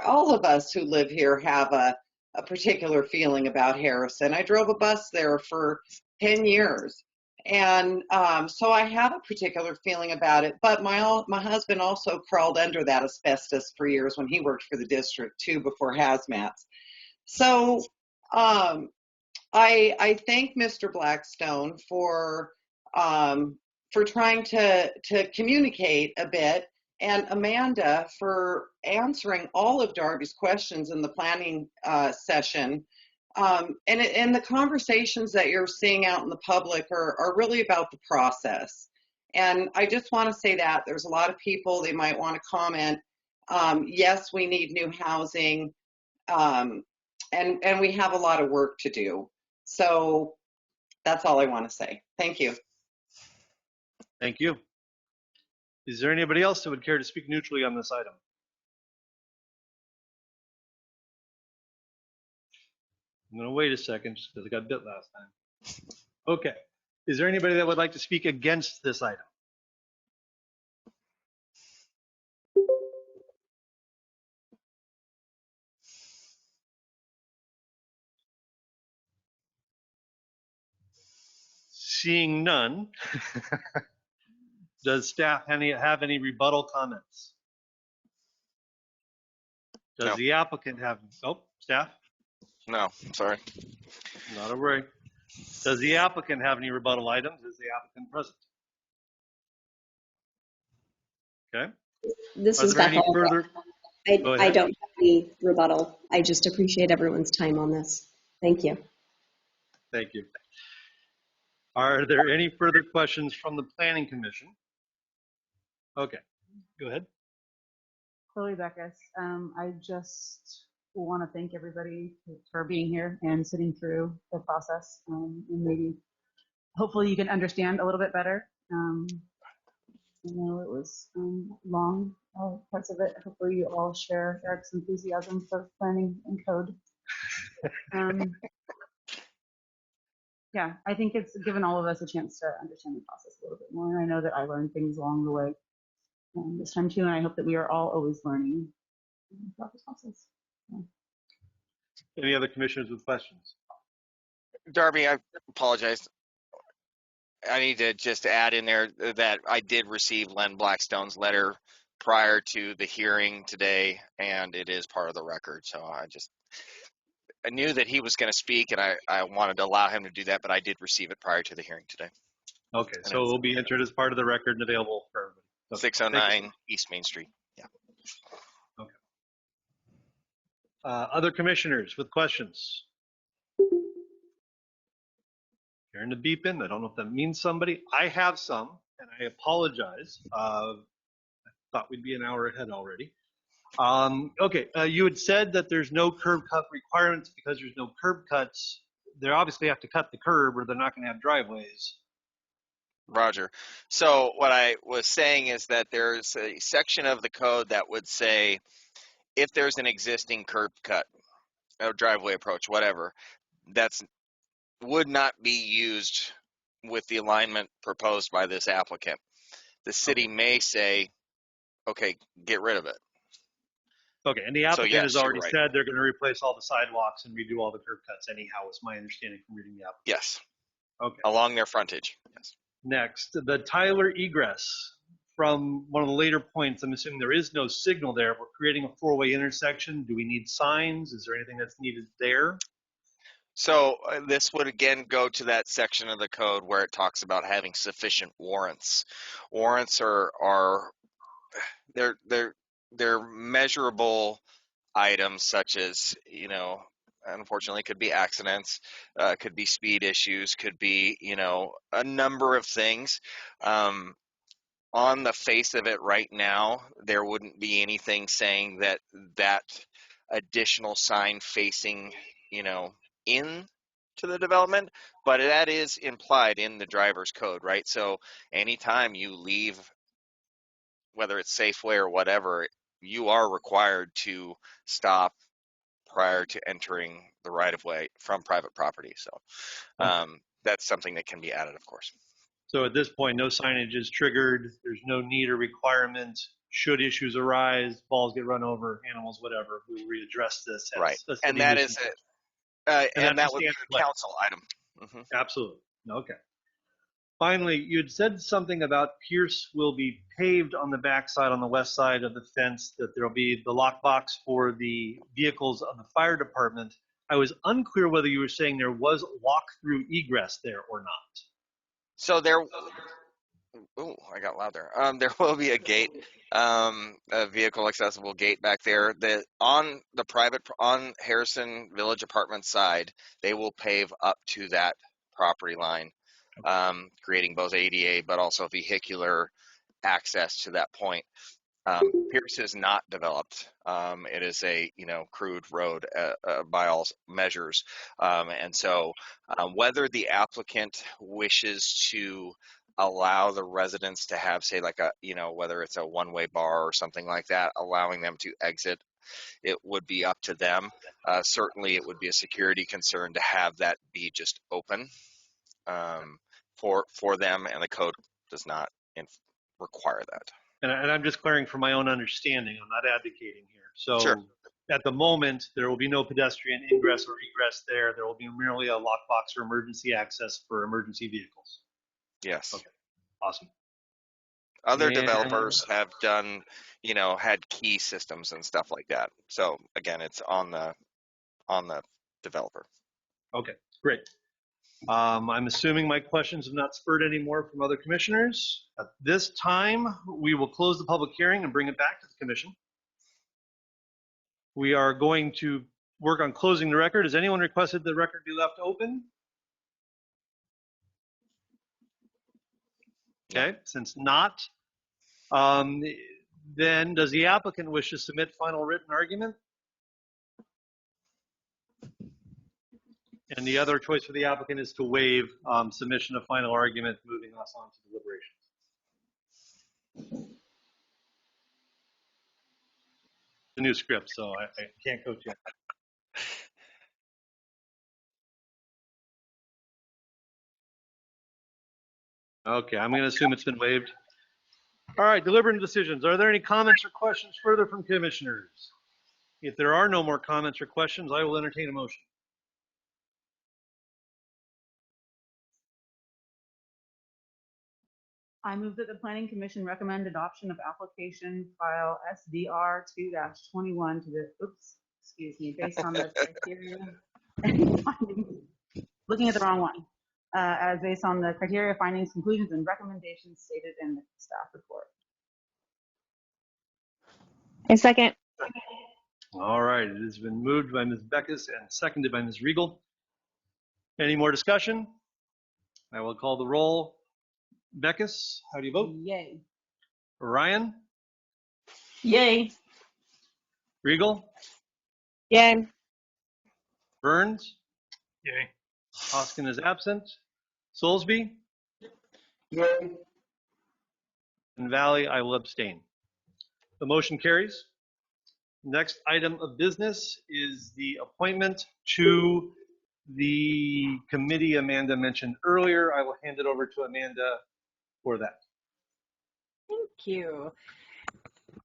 all of us who live here have a particular feeling about Harrison. I drove a bus there for 10 years. And so I have a particular feeling about it, but my husband also crawled under that asbestos for years when he worked for the district too, before hazmats. So I thank Mr. Blackstone for trying to communicate a bit, and Amanda for answering all of Darby's questions in the planning session. And the conversations that you're seeing out in the public are really about the process. And I just want to say that there's a lot of people, they might want to comment. Yes, we need new housing, and we have a lot of work to do. So that's all I want to say. Thank you. Thank you. Is there anybody else that would care to speak neutrally on this item? I'm going to wait a second just because I got bit last time. Okay. Is there anybody that would like to speak against this item? Seeing none, does staff have any rebuttal comments? Does the applicant have, staff? No, sorry. Not a worry. Does the applicant have any rebuttal items? Is the applicant present? Okay. This Are is there any Bethel. further? I don't have any rebuttal. I just appreciate everyone's time on this. Thank you. Thank you. Are there any further questions from the Planning Commission? Okay, go ahead. Chloe Beckus. I just want to thank everybody for being here and sitting through the process. And maybe, hopefully you can understand a little bit better. I know it was long, parts of it. Hopefully you all share Eric's enthusiasm for planning and code. Yeah, I think it's given all of us a chance to understand the process a little bit more. And I know that I learned things along the way this time too, and I hope that we are all always learning throughout this process. Yeah. Any other commissioners with questions? Darby, I apologize. I need to just add in there that I did receive Len Blackstone's letter prior to the hearing today, and it is part of the record. So I knew that he was going to speak, and I wanted to allow him to do that, but I did receive it prior to the hearing today. Okay, so it will be entered as part of the record and available for everybody. Okay. 609 East Main Street. Yeah. Okay. Other commissioners with questions? Hearing the beep in, I don't know if that means somebody. I have some, and I apologize. I thought we'd be an hour ahead already. Okay, you had said that there's no curb cut requirements because there's no curb cuts. They obviously have to cut the curb or they're not going to have driveways. Roger. So what I was saying is that there's a section of the code that would say if there's an existing curb cut, or driveway approach, whatever, that's would not be used with the alignment proposed by this applicant. The city may say, okay, get rid of it. Okay, and the applicant yes, has already you're right. said they're going to replace all the sidewalks and redo all the curb cuts anyhow, is my understanding from reading the application. Yes. Okay. Along their frontage. Yes. Next, the Tyler egress. From one of the later points, I'm assuming there is no signal there. We're creating a four-way intersection. Do we need signs? Is there anything that's needed there? So this would again go to that section of the code where it talks about having sufficient warrants. Warrants are they're measurable items such as, you know, unfortunately could be accidents, could be speed issues, could be, you know, a number of things. On the face of it right now, there wouldn't be anything saying that that additional sign facing, you know, in to the development, but that is implied in the driver's code, right? So anytime you leave, whether it's Safeway or whatever, you are required to stop prior to entering the right of way from private property. So that's something that can be added, of course. So at this point, no signage is triggered. There's no need or requirement. Should issues arise, balls get run over, animals, whatever, we'll readdress this. Right, and that is it. And that would be a council item. Mm-hmm. Absolutely. Okay. Finally, you'd said something about Pierce will be paved on the backside, on the west side of the fence, that there'll be the lockbox for the vehicles of the fire department. I was unclear whether you were saying there was walk-through egress there or not. So there, oh, I got loud there. There will be a gate, a vehicle accessible gate back there. On Harrison Village Apartment side, they will pave up to that property line, creating both ADA but also vehicular access to that point. Pierce is not developed. It is a, you know, crude road by all measures. And so whether the applicant wishes to allow the residents to have, say, like a, you know, whether it's a one-way bar or something like that, allowing them to exit, it would be up to them. Certainly it would be a security concern to have that be just open for them, and the code does not require that. And I'm just clearing for my own understanding. I'm not advocating here. So sure. At the moment, there will be no pedestrian ingress or egress there. There will be merely a lockbox for emergency access for emergency vehicles. Yes. Okay. Awesome. Other developers have done, you know, had key systems and stuff like that. So again, it's on the developer. Okay, great. I'm assuming my questions have not spurred any more from other commissioners. At this time, we will close the public hearing and bring it back to the commission. We are going to work on closing the record. Has anyone requested the record be left open? Okay, since not, then does the applicant wish to submit final written argument? And the other choice for the applicant is to waive submission of final argument, moving us on to deliberations. The new script, so I can't coach you. Okay, I'm going to assume it's been waived. All right, deliberative decisions. Are there any comments or questions further from commissioners? If there are no more comments or questions, I will entertain a motion. I move that the Planning Commission recommend adoption of application file SDR 2-21 to the, based on the criteria. Looking at the wrong one. As based on the criteria, findings, conclusions, and recommendations stated in the staff report. A second. All right, it has been moved by Ms. Beckus and seconded by Ms. Riegel. Any more discussion? I will call the roll. Beckus, how do you vote? Yay. Ryan? Yay. Riegel? Yay. Burns? Yay. Hoskin is absent. Soulsby? Yay. And Valley, I will abstain. The motion carries. Next item of business is the appointment to the committee Amanda mentioned earlier. I will hand it over to Amanda for that. Thank you.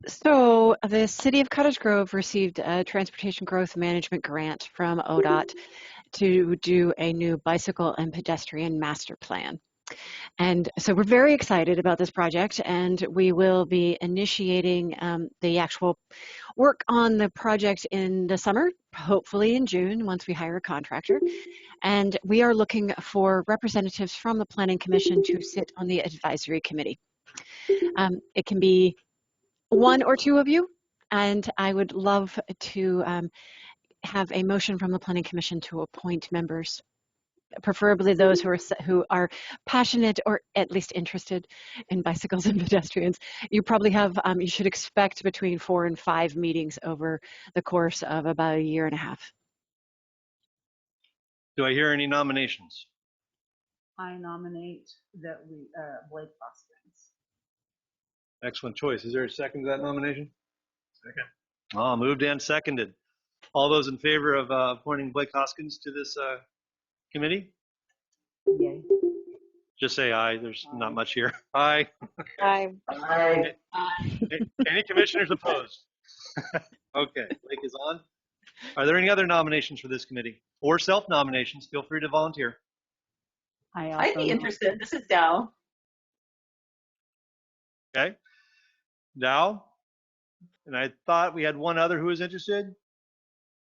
So the City of Cottage Grove received a Transportation Growth Management grant from ODOT to do a new bicycle and pedestrian master plan. And so we're very excited about this project, and we will be initiating the actual work on the project in the summer, hopefully in June, once we hire a contractor. And we are looking for representatives from the Planning Commission to sit on the advisory committee. It can be one or two of you, and I would love to have a motion from the Planning Commission to appoint members, preferably those who are passionate or at least interested in bicycles and pedestrians. You probably have, you should expect between 4 and 5 meetings over the course of about a year and a half. Do I hear any nominations? I nominate that we, Blake Hoskins. Excellent choice. Is there a second to that nomination? Second. Oh, moved and seconded. All those in favor of appointing Blake Hoskins to this committee? Yay. Just say aye. There's not much here. Aye. Aye. Aye. Any commissioners opposed? Okay, Blake is on. Are there any other nominations for this committee or self-nominations? Feel free to volunteer. I'd be interested. This is Dow. Okay. Dow? And I thought we had one other who was interested.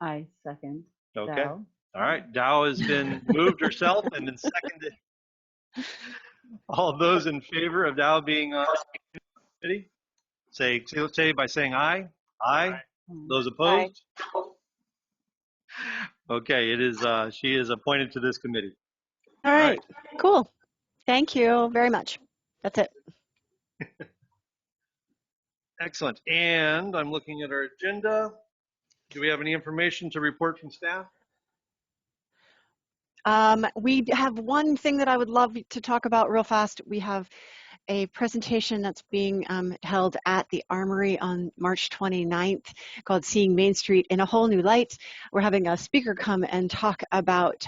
I second. Okay. Dow. All right. Dow has been moved herself and been seconded. All those in favor of Dow being on the committee, say by saying aye. Aye. Those opposed? Aye. Okay, it is. She is appointed to this committee. All right. Cool. Thank you very much. That's it. Excellent. And I'm looking at our agenda. Do we have any information to report from staff? We have one thing that I would love to talk about real fast. We have a presentation that's being held at the Armory on March 29th called Seeing Main Street in a Whole New Light. We're having a speaker come and talk about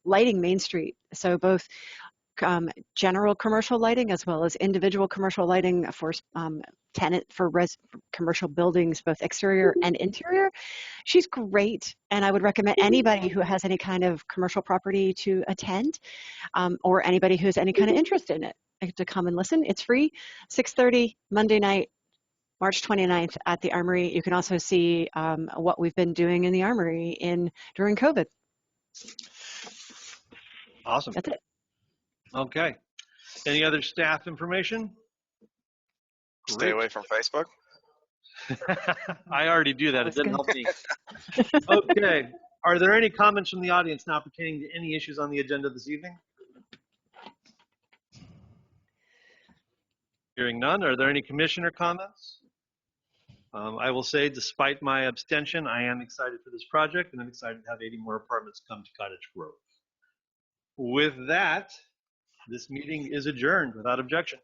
lighting Main Street. So both general commercial lighting as well as individual commercial lighting for commercial buildings, both exterior and interior. She's great, and I would recommend anybody who has any kind of commercial property to attend, or anybody who has any kind of interest in it to come and listen. It's free, 6:30 Monday night, March 29th at the Armory. You can also see what we've been doing in the Armory during COVID. Awesome. That's it. Okay. Any other staff information? Stay away from Facebook. I already do that. It was didn't good. help me. Okay. Are there any comments from the audience now pertaining to any issues on the agenda this evening? Hearing none, are there any commissioner comments? I will say, despite my abstention, I am excited for this project, and I'm excited to have 80 more apartments come to Cottage Grove. With that, this meeting is adjourned without objection.